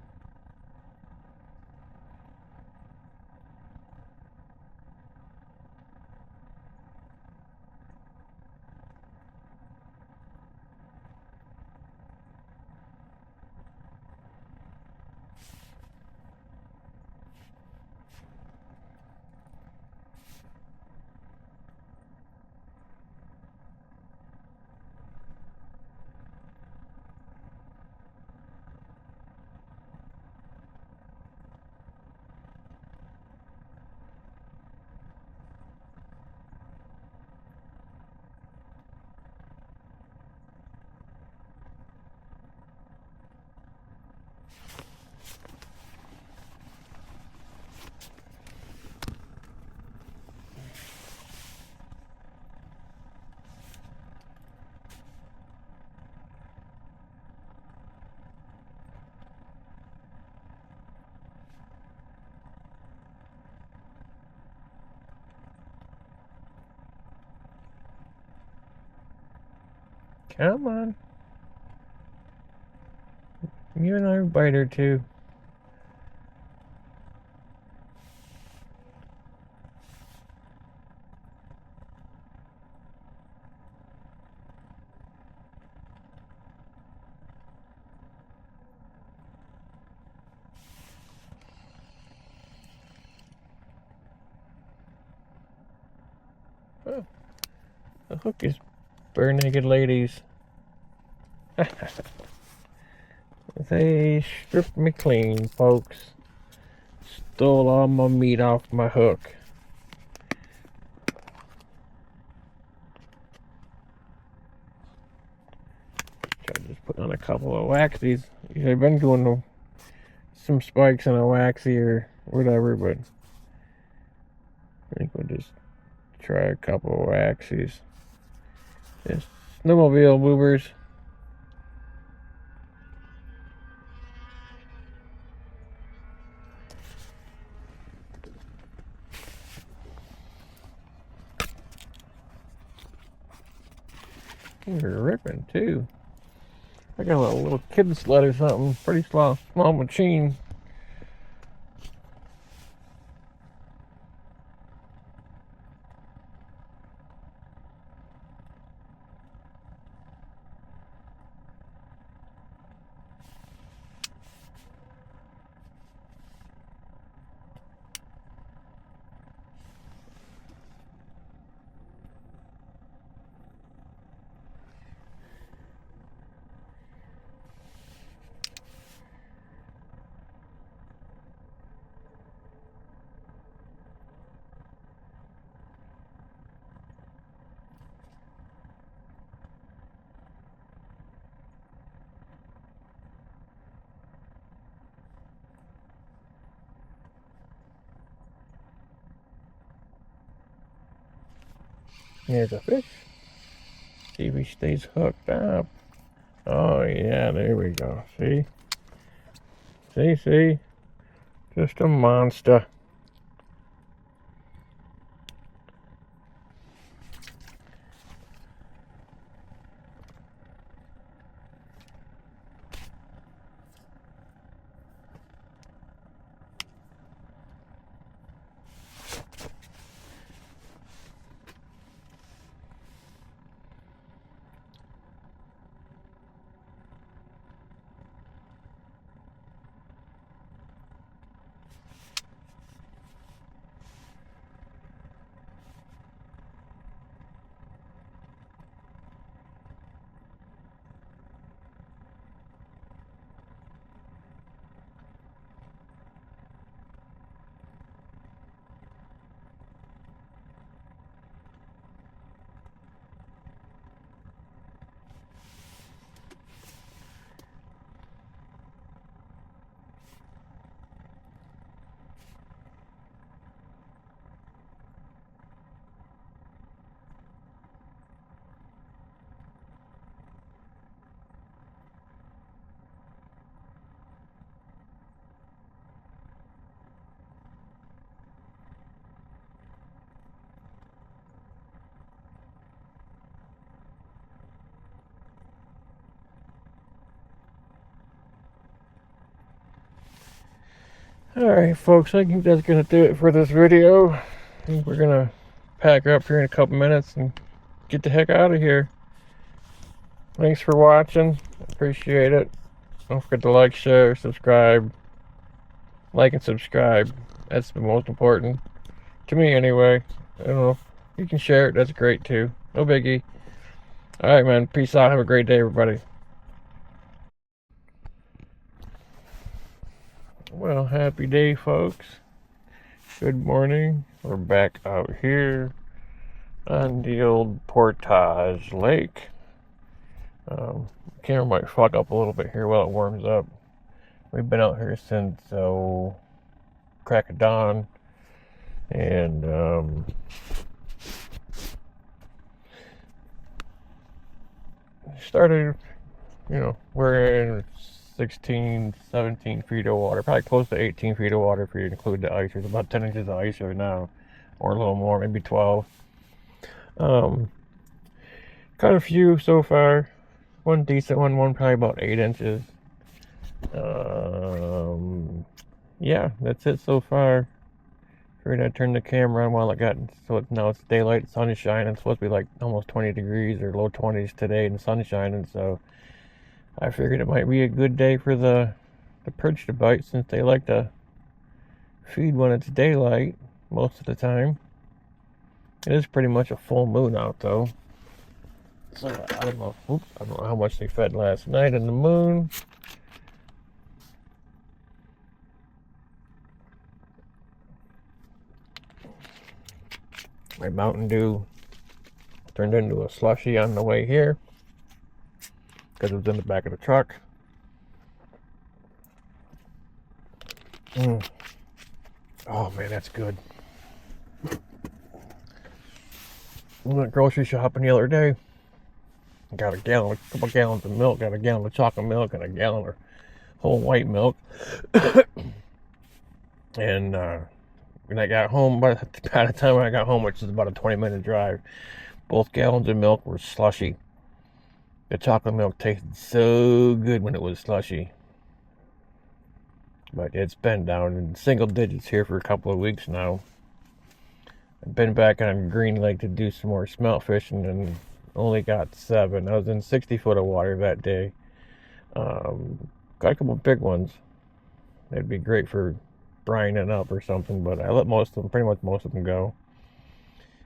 Come on. You and I bite her too. Oh, the hook is bare naked ladies. They stripped me clean, folks. Stole all my meat off my hook. I just put on a couple of waxies. I've been doing some spikes on a waxy or whatever, but I think we'll just try a couple of waxies. Just snowmobile movers. They're ripping too. I got a little kid sled or something. Pretty small machine. Here's a fish. See if he stays hooked up. Oh yeah, there we go. See? See? Just a monster. Alright folks, I think that's going to do it for this video. I think we're going to pack up here in a couple minutes and get the heck out of here. Thanks for watching. Appreciate it. Don't forget to like, share, subscribe. Like and subscribe. That's the most important. To me anyway. I don't know. You can share it. That's great too. No biggie. Alright man. Peace out. Have a great day everybody. Well, happy day, folks. Good morning. We're back out here on the old Portage Lake. Camera might fuck up a little bit here while it warms up. We've been out here since crack of dawn, and started, we're in 16, 17 feet of water, probably close to 18 feet of water if you include the ice. There's about 10 inches of ice right now, or a little more, maybe 12. Caught a few so far. one decent one probably about 8 inches. Yeah, that's it so far. Figured I'd turn the camera on while it got, so now it's daylight, sun is shining. It's supposed to be like almost 20 degrees or low 20s today, and the sun is shining, so I figured it might be a good day for the perch to bite, since they like to feed when it's daylight most of the time. It is pretty much a full moon out though, so I don't know. I don't know how much they fed last night in the moon. My Mountain Dew turned into a slushie on the way here because it was in the back of the truck. Oh man, that's good. We went grocery shopping the other day. Got a couple gallons of milk, got a gallon of chocolate milk, and a gallon of whole white milk. And when I got home, by the time I got home, which is about a 20-minute drive, both gallons of milk were slushy. The chocolate milk tasted so good when it was slushy. But it's been down in single digits here for a couple of weeks now. I've been back on Green Lake to do some more smelt fishing and only got 7. I was in 60 foot of water that day. Got a couple big ones. That'd be great for brining up or something, but I let pretty much most of them go.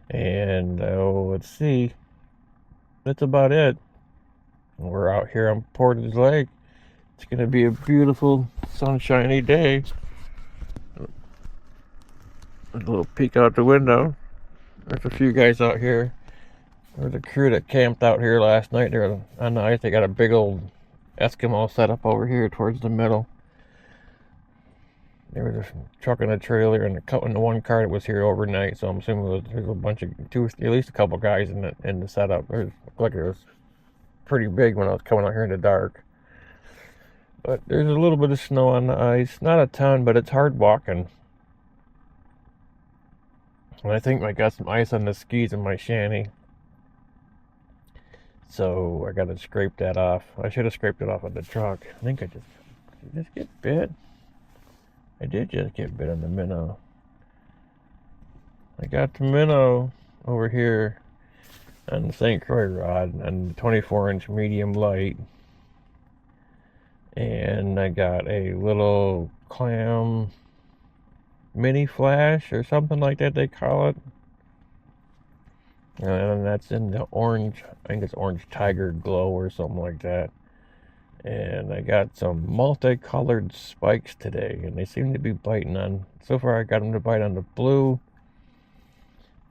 And let's see. That's about it. We're out here on Portage Lake. It's going to be a beautiful, sunshiny day. A little peek out the window. There's a few guys out here. There's a crew that camped out here last night. They're on the ice. They got a big old Eskimo set up over here towards the middle. There was a truck and a trailer and the one car that was here overnight. So I'm assuming there's a bunch of at least a couple guys in the setup. It looked like it was pretty big when I was coming out here in the dark. But there's a little bit of snow on the ice. Not a ton, but it's hard walking. And I think I got some ice on the skis in my shanty. So I got to scrape that off. I should have scraped it off of the truck. I think did I just get bit? I did just get bit on the minnow. I got the minnow over here on the St. Croix rod and the 24-inch medium light. And I got a little clam mini flash or something like that they call it. And that's in the orange, I think it's orange tiger glow or something like that. And I got some multicolored spikes today, and they seem to be biting on, so far I got them to bite on the blue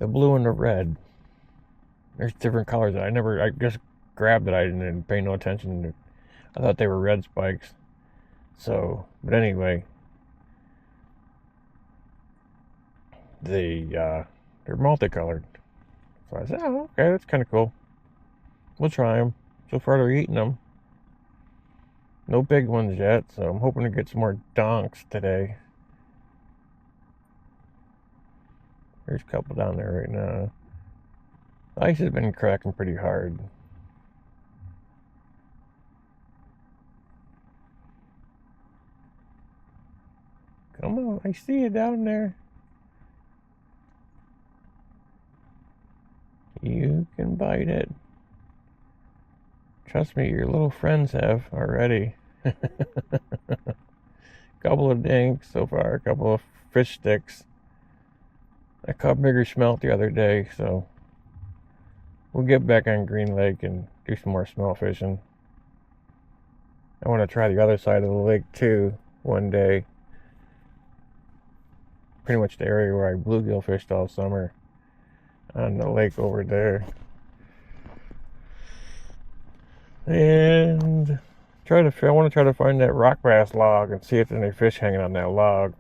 and the red. There's different colors. I just grabbed it. I didn't pay no attention to. I thought they were red spikes. So, but anyway, they're multicolored. So I said, oh, okay, that's kind of cool. We'll try them. So far they're eating them. No big ones yet, so I'm hoping to get some more donks today. There's a couple down there right now. The ice has been cracking pretty hard. Come on, I see you down there. You can bite it. Trust me, your little friends have already. Couple of dinks so far, a couple of fish sticks. I caught bigger smelt the other day, so we'll get back on Green Lake and do some more smelt fishing. I want to try the other side of the lake too one day. Pretty much the area where I bluegill fished all summer on the lake over there. And I want to try to find that rock bass log and see if there's any fish hanging on that log,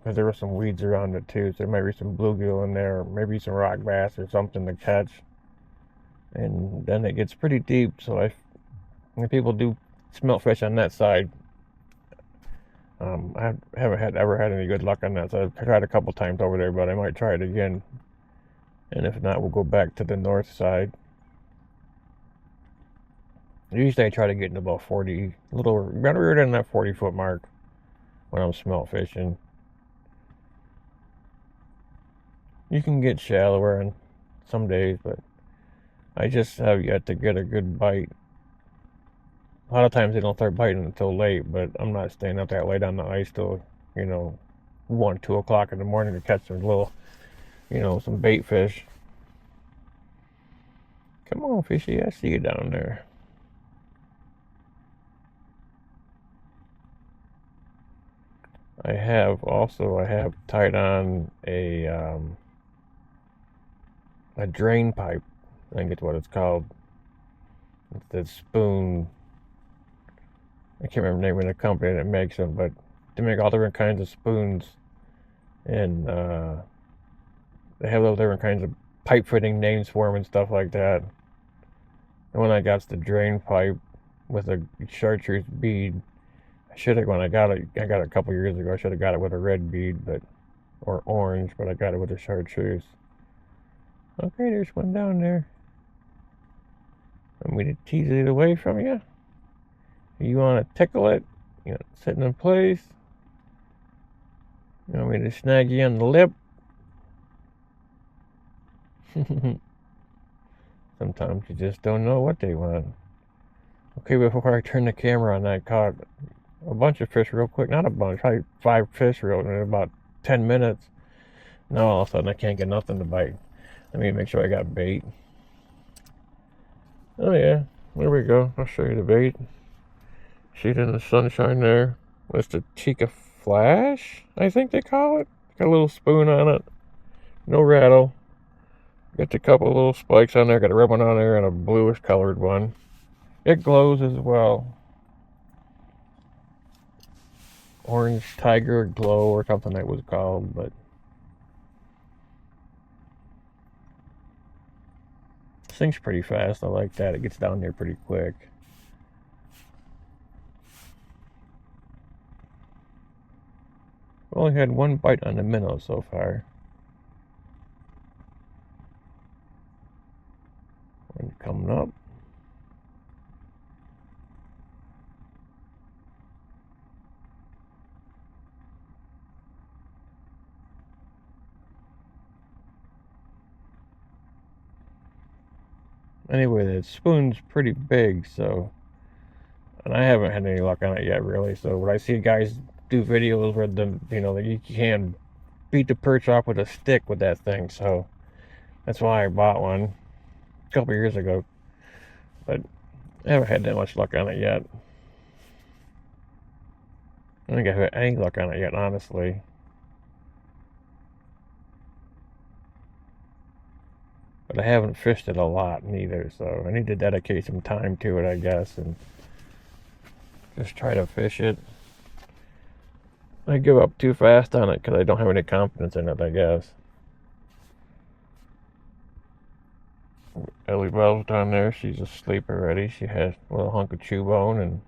because there were some weeds around it too, so there might be some bluegill in there, or maybe some rock bass or something to catch. And then it gets pretty deep, so when people do smelt fish on that side, I haven't ever had any good luck on that, so I've tried a couple times over there, but I might try it again. And if not, we'll go back to the north side Usually I try to get into about 40, a little better than that 40-foot mark when I'm smelt fishing. You can get shallower on some days, but I just have yet to get a good bite. A lot of times they don't start biting until late, but I'm not staying up that late on the ice till, 1, 2 o'clock in the morning to catch some little, some bait fish. Come on, fishy, I see you down there. I have tied on a drain pipe. I think it's what it's called. It's the spoon. I can't remember the name of the company that makes them, but they make all different kinds of spoons, and they have all different kinds of pipe fitting names for them and stuff like that. And when I got the drain pipe with a chartreuse bead, when I got it a couple years ago. I should have got it with a red bead, or orange, but I got it with a chartreuse. Okay, there's one down there. Want me to tease it away from you? You want to tickle it? Sitting in place? You want me to snag you on the lip? Sometimes you just don't know what they want. Okay, before I turn the camera on, I caught a bunch of fish real quick. Not a bunch, probably 5 fish in about 10 minutes. Now all of a sudden I can't get nothing to bite. Let me make sure I got bait. Oh yeah, there we go. I'll show you the bait. See it in the sunshine there. What's the Chica Flash, I think they call it. Got a little spoon on it. No rattle. Got a couple little spikes on there. Got a red one on there and a bluish colored one. It glows as well. Orange Tiger Glow or something that was called, but sinks pretty fast. I like that. It gets down there pretty quick. Only had one bite on the minnow so far. One coming up. Anyway, the spoon's pretty big, and I haven't had any luck on it yet, really. So when I see guys do videos where you can beat the perch off with a stick with that thing, so that's why I bought one a couple years ago. But I haven't had that much luck on it yet. I don't think I've had any luck on it yet, honestly. But I haven't fished it a lot neither, so I need to dedicate some time to it, I guess, and just try to fish it. I give up too fast on it because I don't have any confidence in it, I guess. Ellie Bell's down there. She's asleep already. She has a little hunk of chew bone and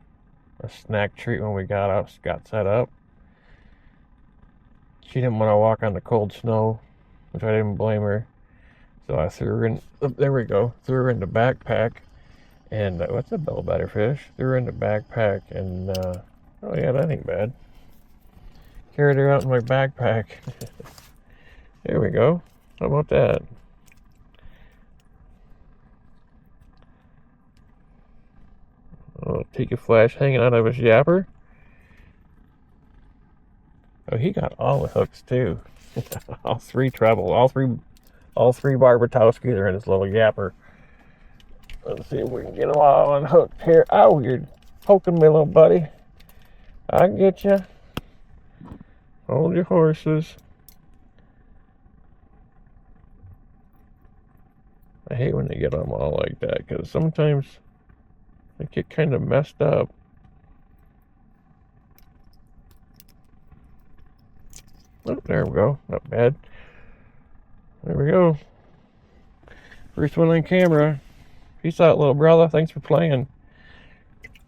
a snack treat when we got set up. She didn't want to walk on the cold snow, which I didn't blame her. So I threw her in. Oh, there we go. Threw her in the backpack, and what's a bellwether fish? Threw her in the backpack, and oh yeah, that ain't bad. Carried her out in my backpack. There we go. How about that? Oh, Chica Flash hanging out of his yapper. Oh, he got all the hooks too. All three Barbatowskis are in his little yapper. Let's see if we can get them all unhooked here. Oh, you're poking me, little buddy. I get you. Hold your horses. I hate when they get them all like that, because sometimes they get kind of messed up. Oh, there we go. Not bad. There we go. First one on camera. Peace out, little brother. Thanks for playing.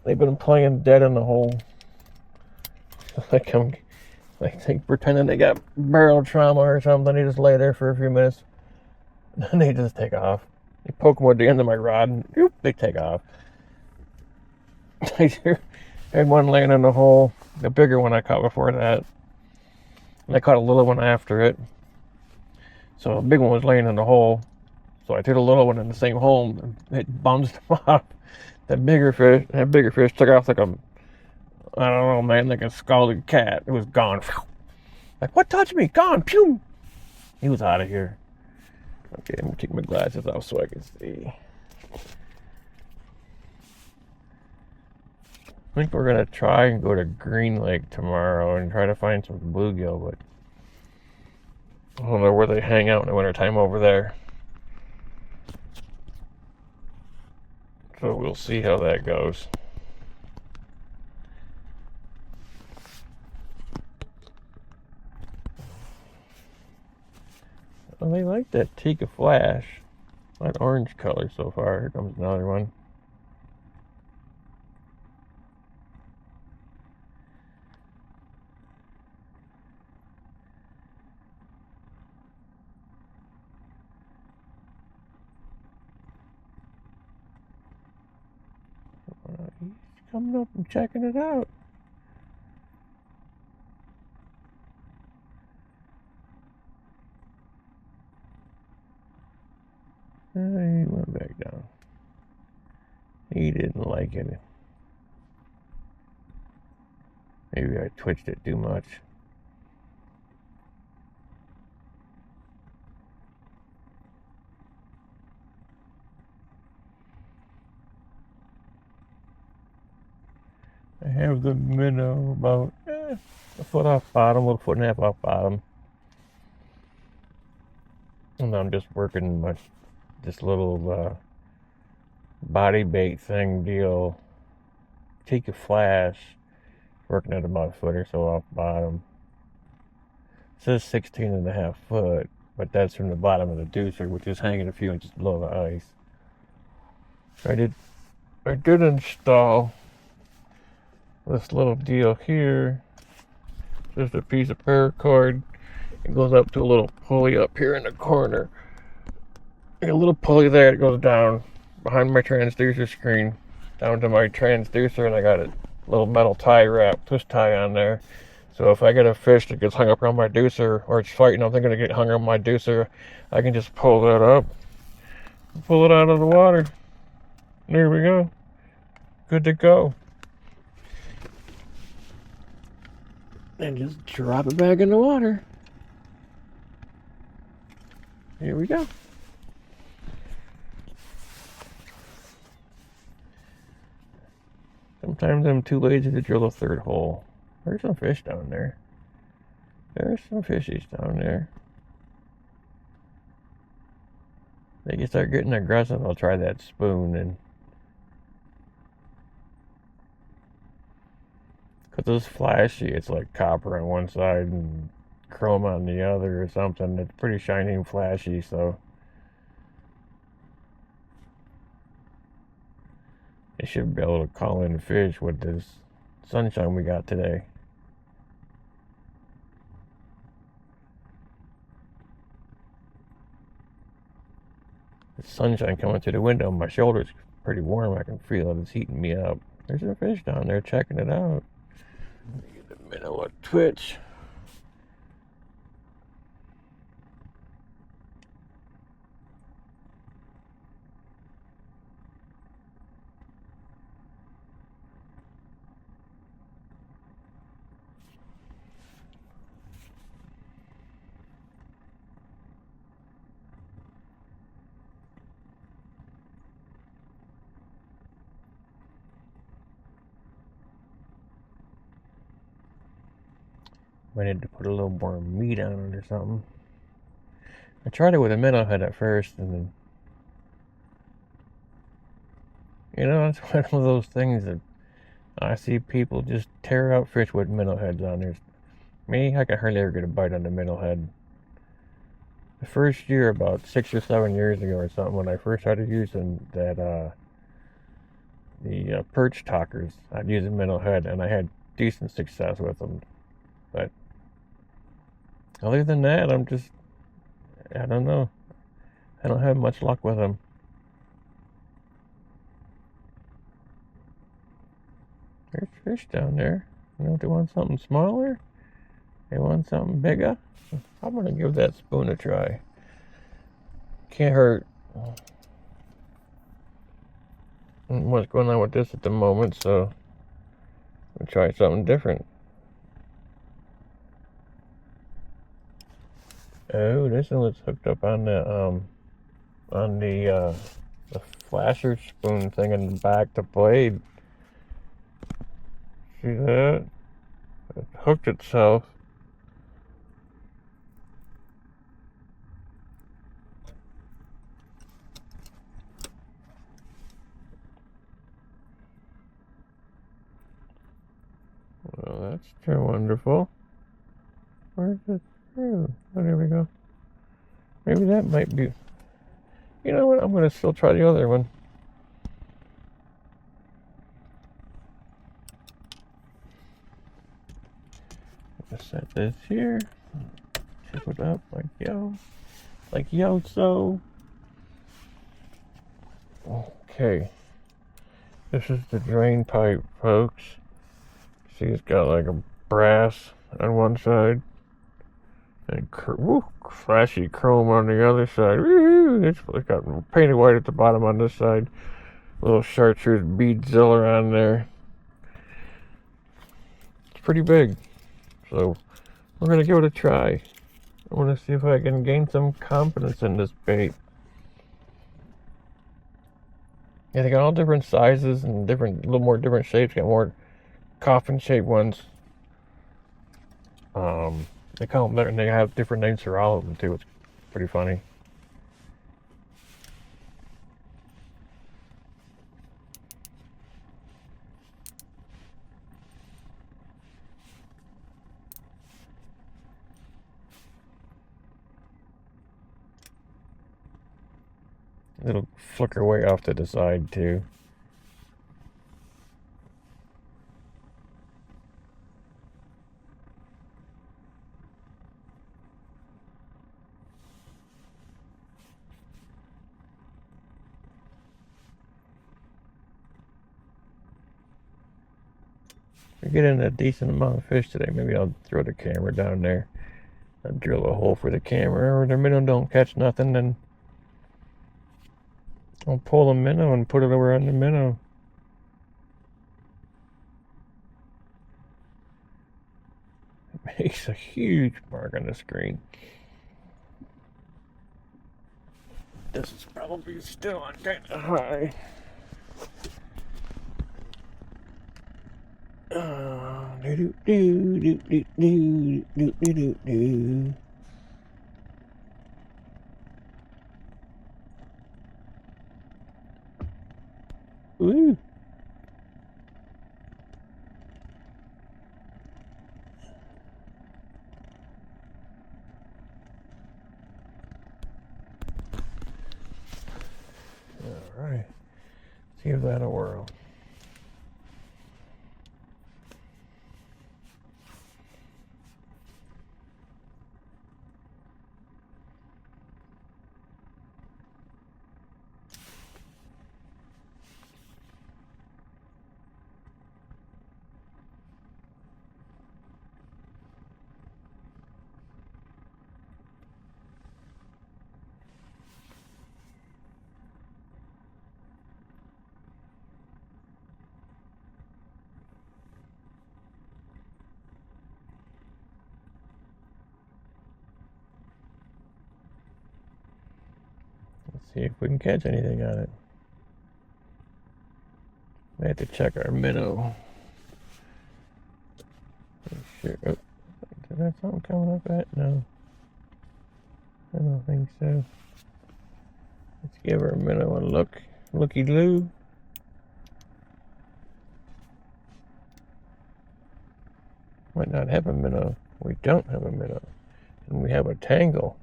They've been playing dead in the hole. Like pretending they got barrel trauma or something. They just lay there for a few minutes. And then they just take off. You poke them with the end of my rod and whoop, they take off. I had one laying in the hole, the bigger one I caught before that. And I caught a little one after it. So the big one was laying in the hole. So I threw the little one in the same hole and it bounced him off. That bigger fish took off like a, I don't know, man, like a scalded cat. It was gone. Like, what touched me? Gone. Pew! He was out of here. Okay, I'm gonna take my glasses off so I can see. I think we're gonna try and go to Green Lake tomorrow and try to find some bluegill, but I don't know where they hang out in the wintertime over there. So we'll see how that goes. Well, they like that Tika Flash. That orange color so far. Here comes another one. He's coming up and checking it out. He went back down. He didn't like it. Maybe I twitched it too much. I have the minnow about a foot off bottom, a little foot and a half off bottom. And I'm just working this little body bait thing deal. Take a flash, working at about a foot or so off bottom. It says 16 and a half foot, but that's from the bottom of the deucer, which is hanging a few inches below the ice. I did install this little deal here. Just a piece of paracord. It goes up to a little pulley up here in the corner. A little pulley there that goes down behind my transducer screen, down to my transducer, and I got a little metal tie wrap, twist tie on there. So if I get a fish that gets hung up around my deucer, or it's fighting, I'm thinking to get hung on my deucer, I can just pull that up, pull it out of the water. There we go. Good to go. And just drop it back in the water. Here we go. Sometimes I'm too lazy to drill a third hole. There's some fish down there. There's some fishies down there. They can start getting aggressive. I'll try that spoon and because it's flashy, it's like copper on one side and chrome on the other or something. It's pretty shiny and flashy, so they should be able to call in fish with this sunshine we got today. The sunshine coming through the window, my shoulder's pretty warm. I can feel it. It's heating me up. There's a fish down there checking it out. Give the minnow a twitch. I need to put a little more meat on it or something. I tried it with a minnow head at first, and then, it's one of those things that I see people just tear out fish with minnow heads on there. Me, I can hardly ever get a bite on the minnow head. The first year, about 6 or 7 years ago or something, when I first started using that, the perch talkers, I'd use a minnow head, and I had decent success with them. But other than that, I don't know. I don't have much luck with them. fish down there. You know, if they want something smaller, they want something bigger. I'm gonna give that spoon a try. Can't hurt. What's going on with this at the moment, so I'll try something different. Oh, this one was hooked up on the flasher spoon thing in the back, the blade. See that? It hooked itself. Well, that's too wonderful. Where's the screw? Oh, there we go. Maybe that might be. You know what? I'm going to still try the other one. Just set this here. Tip it up like so. Okay. This is the drain pipe, folks. See, it's got like a brass on one side and flashy chrome on the other side. It's got painted white at the bottom on this side. Little chartreuse beadzilla on there. It's pretty big. So we're going to give it a try. I want to see if I can gain some confidence in this bait. Yeah, they got all different sizes and a little more different shapes. Got more coffin-shaped ones. They call them, and they have different names for all of them too. It's pretty funny. It'll flicker way off to the side too. We're getting a decent amount of fish today. Maybe I'll throw the camera down there. I'll drill a hole for the camera, or the minnow don't catch nothing, then I'll pull the minnow and put it over on the minnow. It makes a huge mark on the screen. This is probably still on kind of high. Do do do do do do do do do. Ooh. All right. See if that'll whirl. See if we can catch anything on it. We have to check our minnow. Sure. Oh, is that something coming up at? No. I don't think so. Let's give our minnow a look. Looky-loo. Might not have a minnow. We don't have a minnow. And we have a tangle.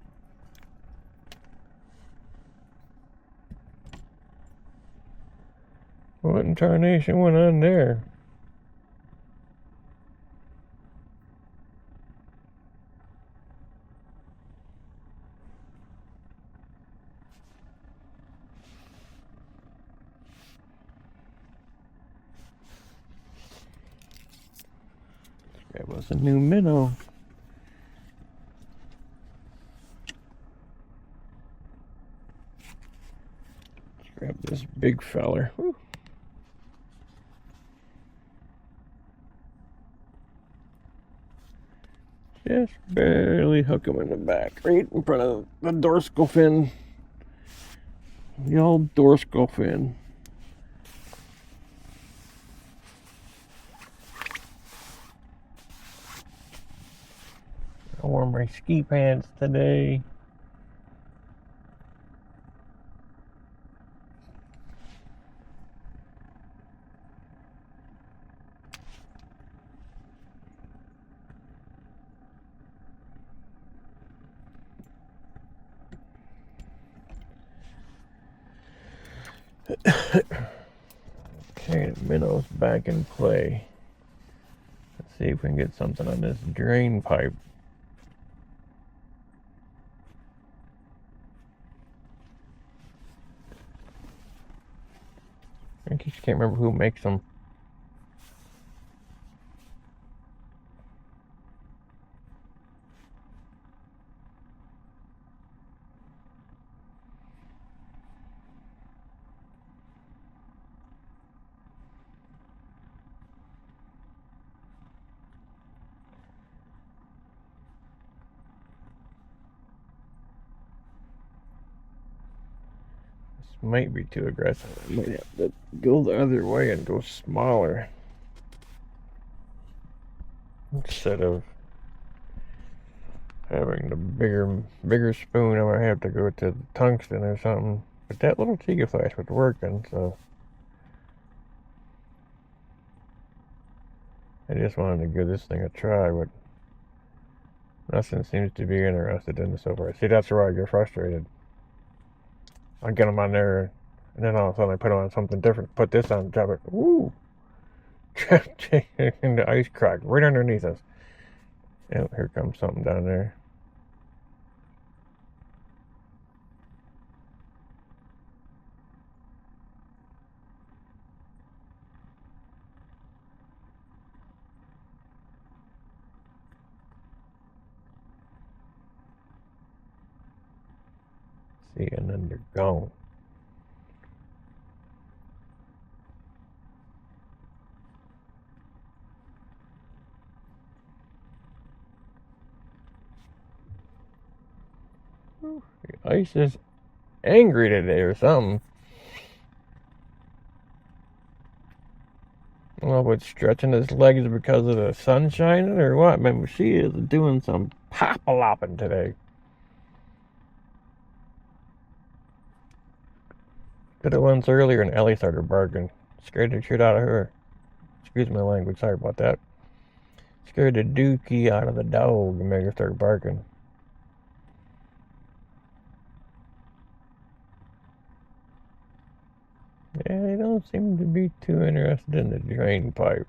What in tarnation went on there? That's a new minnow. Let's grab this big feller. Woo. Just barely hook him in the back, right in front of the dorsal fin. The old dorsal fin. I wore my ski pants today. Okay, the minnow's back in play. Let's see if we can get something on this drain pipe. I just can't remember who makes them. Might be too aggressive. I might have to go the other way and go smaller instead of having the bigger spoon. I might have to go to the tungsten or something. But that little Tiga flash was working, so I just wanted to give this thing a try. But nothing seems to be interested in it so far. See, that's where I get frustrated. I get them on there, and then all of a sudden I put them on something different. Put this on, drop it. Woo! And the ice cracked right underneath us. Oh, here comes something down there. See, and then they're gone. The ice is angry today or something. I don't know if it's stretching his legs because of the sun shining or what. Maybe she is doing some pop-a-lopping today. Did it once earlier and Ellie started barking. Scared the shit out of her. Excuse my language, sorry about that. Scared the dookie out of the dog and made her start barking. Yeah, they don't seem to be too interested in the drain pipe.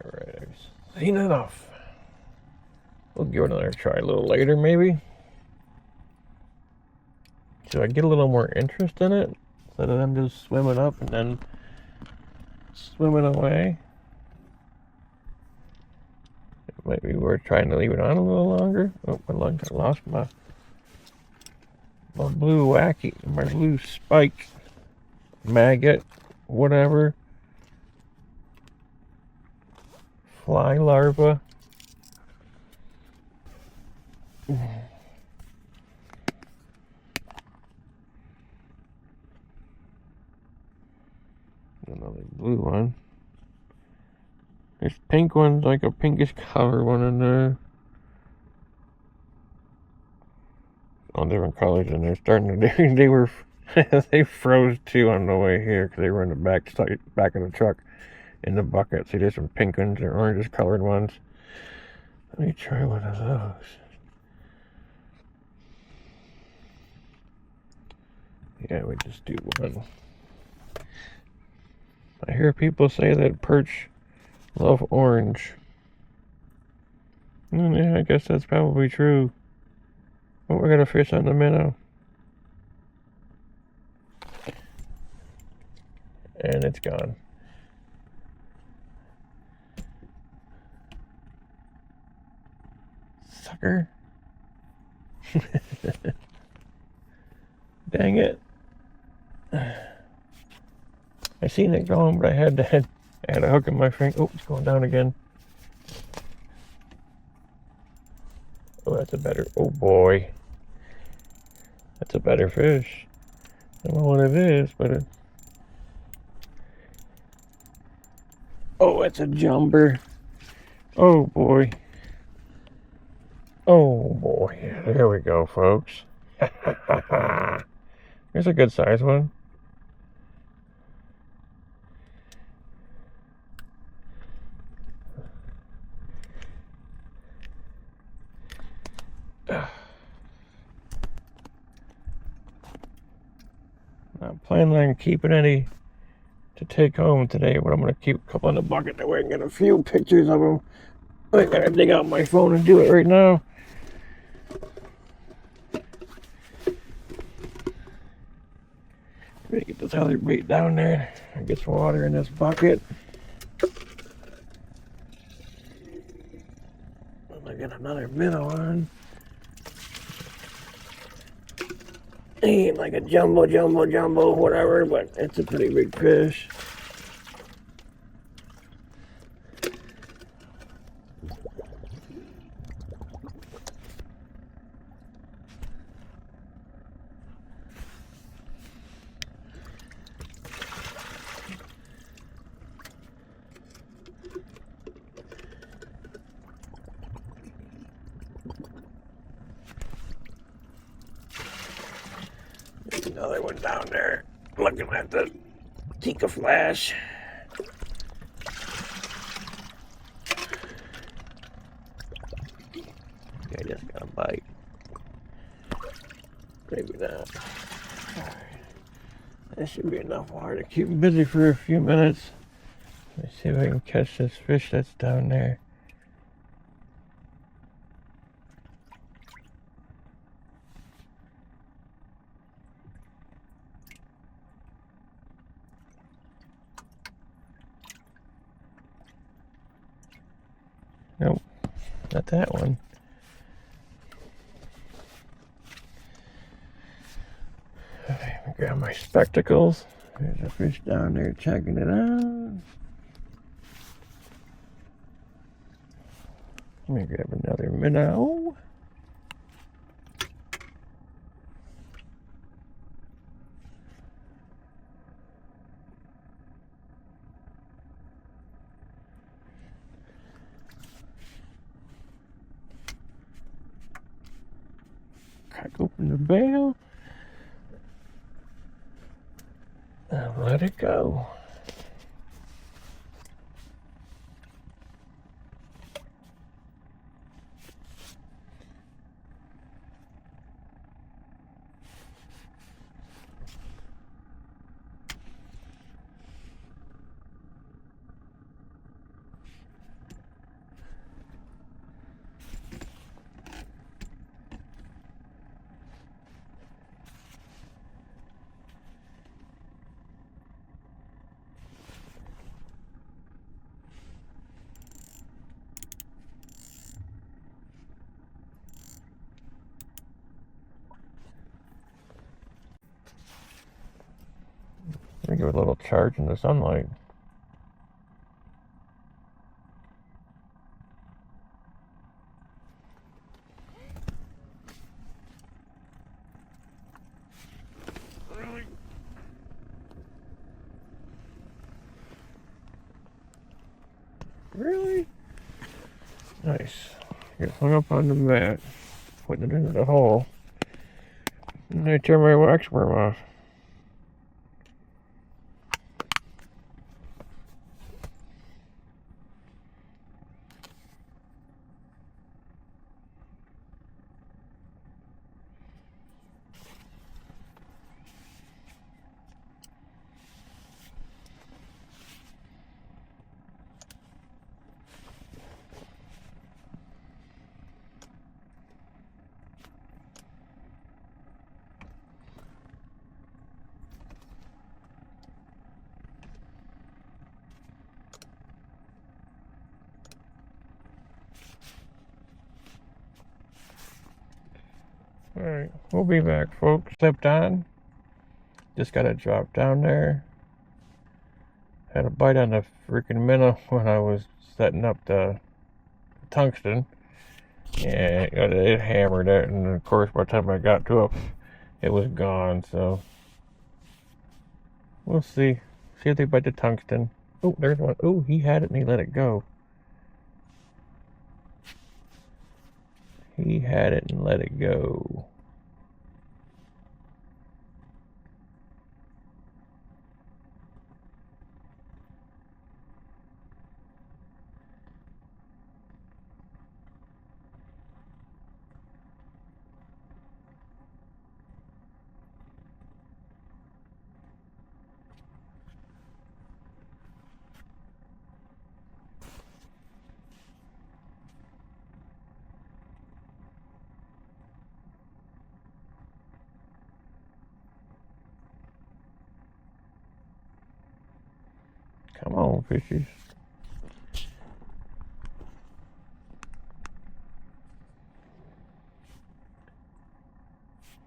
Alright, I've seen enough. We'll give it another try a little later, maybe. So I get a little more interest in it instead of them just swimming up and then swimming away. It might be worth trying to leave it on a little longer. Oh, I lost my blue wacky, my blue spike, maggot, whatever, fly larva. Another blue one. This pink one's like a pinkish color one in there. All different colors, and they're starting to. They were. They froze too on the way here because they were in the back of the truck in the bucket. See, there's some pink ones or orange colored ones. Let me try one of those. Yeah, we just do one. I hear people say that perch love orange. Yeah, I guess that's probably true. But we're gonna fish on the minnow. And it's gone. Sucker. Dang it. I seen it going, but I had a hook in my finger. Oh, it's going down again. Oh, that's a better. Oh boy, that's a better fish. I don't know what it is, but it. Oh, it's a jumper. Oh boy. Oh boy. There we go, folks. Here's a good size one. Not planning on keeping any to take home today, but I'm going to keep a couple in the bucket that way I can get a few pictures of them. I gotta dig out my phone and do it right now. Let me get this other bait down there and get some water in this bucket. I got another minnow on. He ain't like a jumbo, whatever, but it's a pretty big fish. There's another one down there, looking at the Tika flash. I just got a bite. Maybe not. Alright. That should be enough water to keep him busy for a few minutes. Let me see if I can catch this fish that's down there. Nope, not that one. Okay, grab my spectacles. There's a fish down there checking it out. Let me grab another minnow. Crack open the bail and let it go. Let me give it a little charge in the sunlight. Really? Nice. Get hung up on the mat, putting it into the hole. And I turn my wax worm off. Alright, we'll be back, folks. Slipped on. Just got to drop down there. Had a bite on the freaking minnow when I was setting up the tungsten. Yeah, it hammered it, and of course by the time I got to it, it was gone, so we'll see. See if they bite the tungsten. Oh, there's one. Oh, he had it and he let it go. He had it and let it go. Come on, fishies.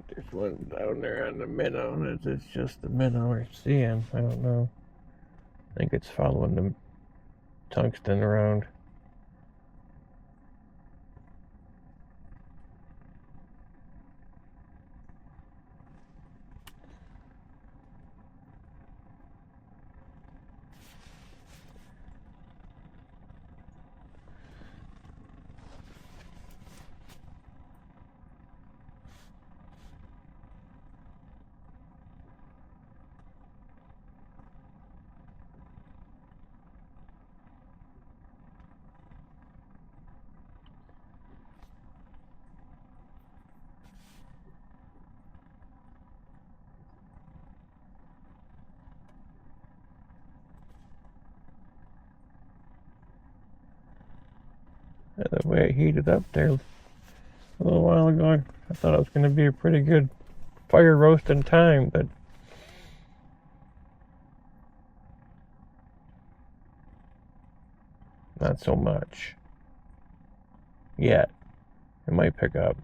There's one down there on the minnow. It's just the minnow we're seeing. I don't know. I think it's following the tungsten around. The way it heated up there a little while ago, I thought it was going to be a pretty good fire roasting time, but not so much yet. It might pick up.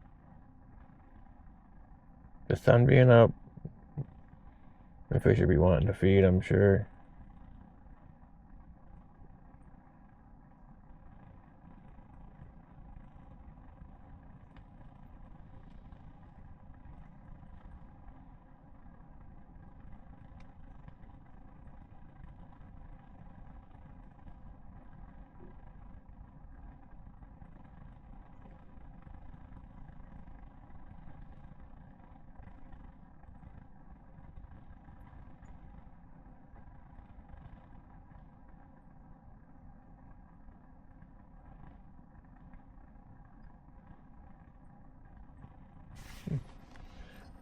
The sun being up, the fish should be wanting to feed, I'm sure.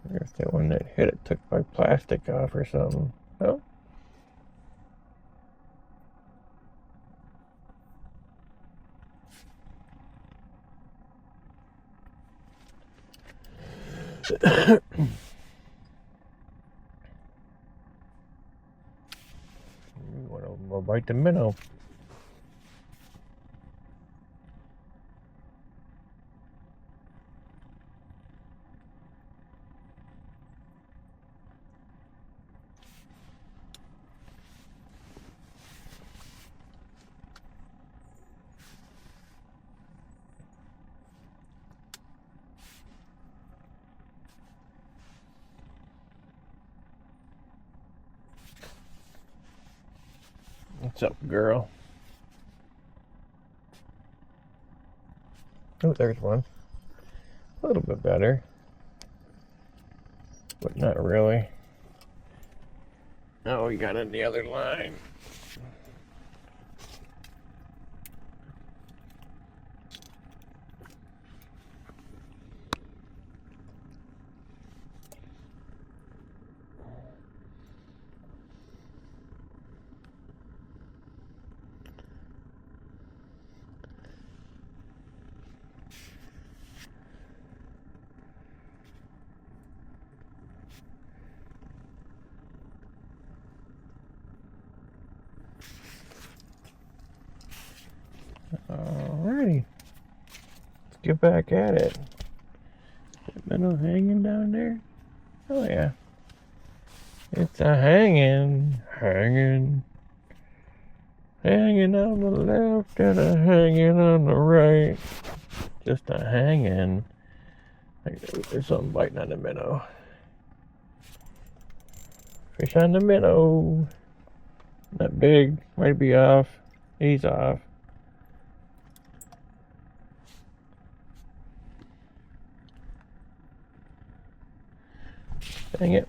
There's that one that hit it, took my plastic off or something. Oh. You want to bite the minnow. What's up, girl? Oh, there's one. A little bit better, but not really. Oh, we got on the other line. Alrighty, let's get back at it. Minnow hanging down there? Oh yeah. It's a hanging on the left and a hanging on the right. Just a hanging. There's something biting on the minnow. Fish on the minnow. Not big. Might be off. He's off. Dang it.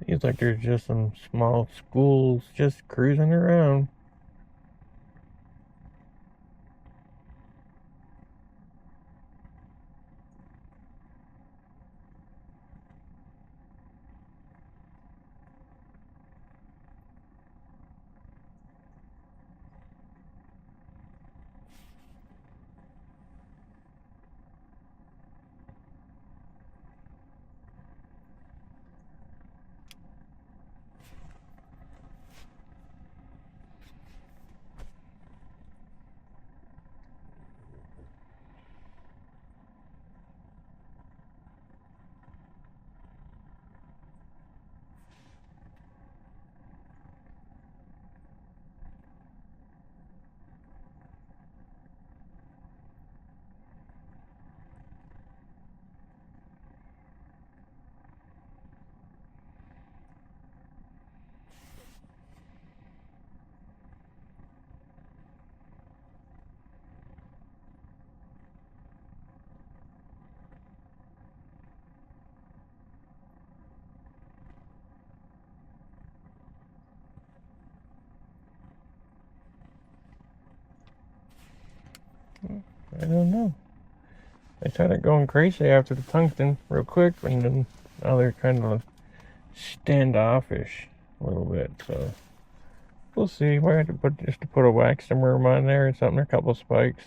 Seems like there's just some small schools just cruising around. I don't know. They started going crazy after the tungsten real quick, and then now they're kind of standoffish a little bit. So we'll see. Might have to put a wax worm on there or something, a couple spikes.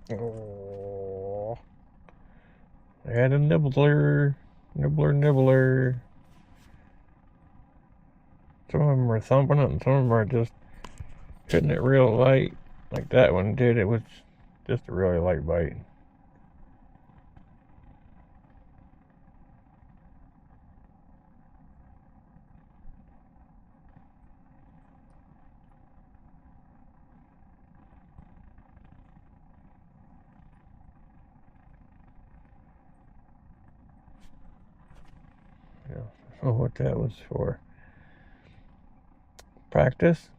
Oh, I had a nibbler. Some of them are thumping it, and some of them are just hitting it real light, like that one did. It was just a really light bite. know what that was for. Practice?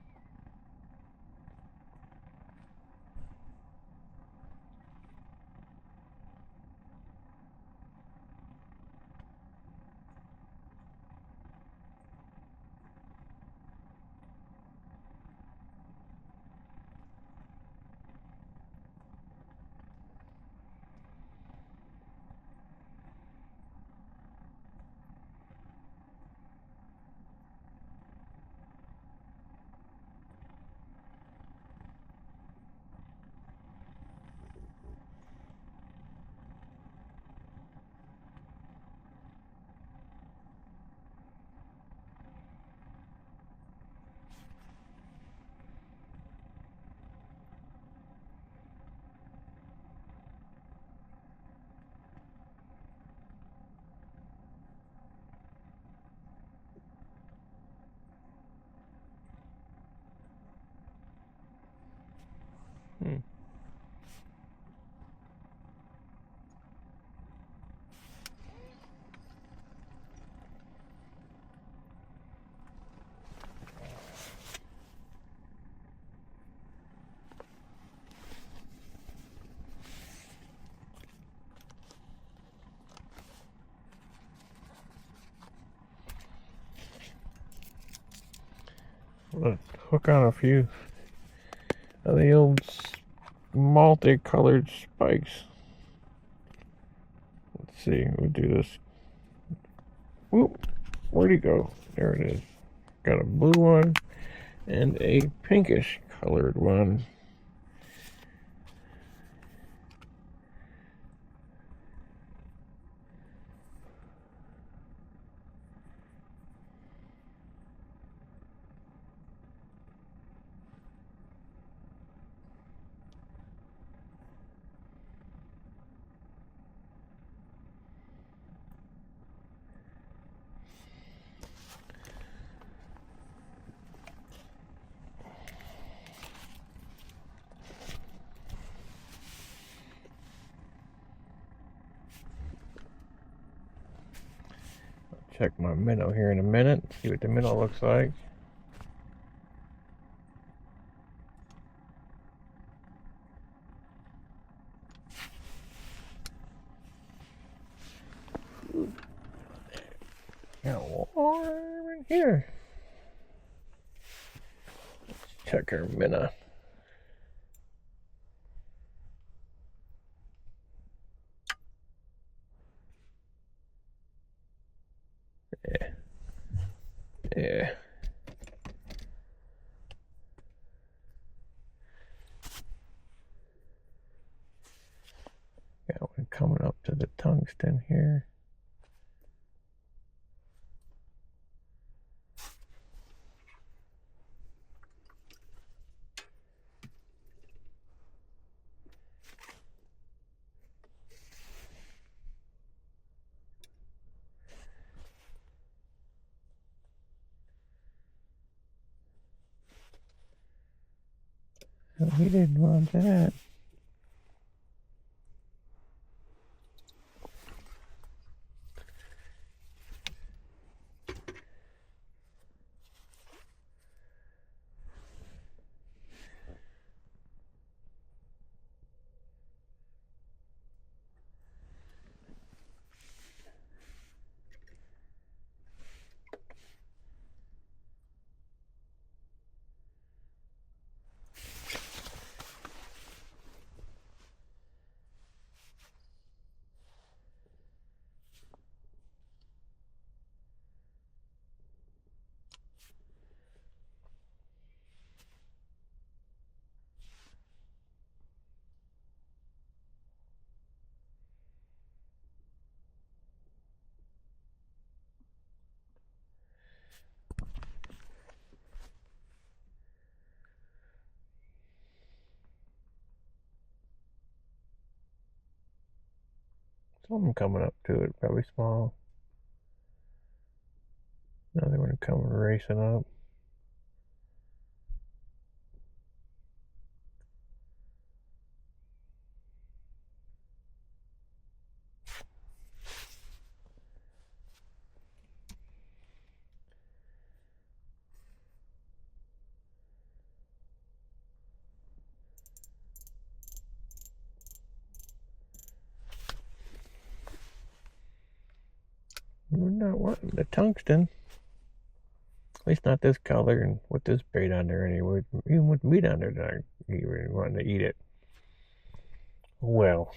Let's hook on a few of the old multicolored spikes. Let's see, we'll do this. Whoop, where'd he go? There it is. Got a blue one and a pinkish colored one. Check my minnow here in a minute, see what the minnow looks like. Got a worm in here. Let's check our minnow. Yeah. Got one coming up to the tungsten here. Oh, he didn't want that. Something coming up to it, probably small. Another one coming racing up. not wanting the tungsten. At least not this color and with this bait on there anyway. Even with meat on there, that I even wanting to eat it. Well,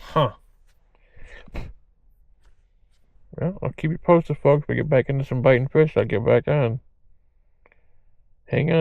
Well, I'll keep you posted, folks. If we get back into some biting fish, I'll get back on. Hang on.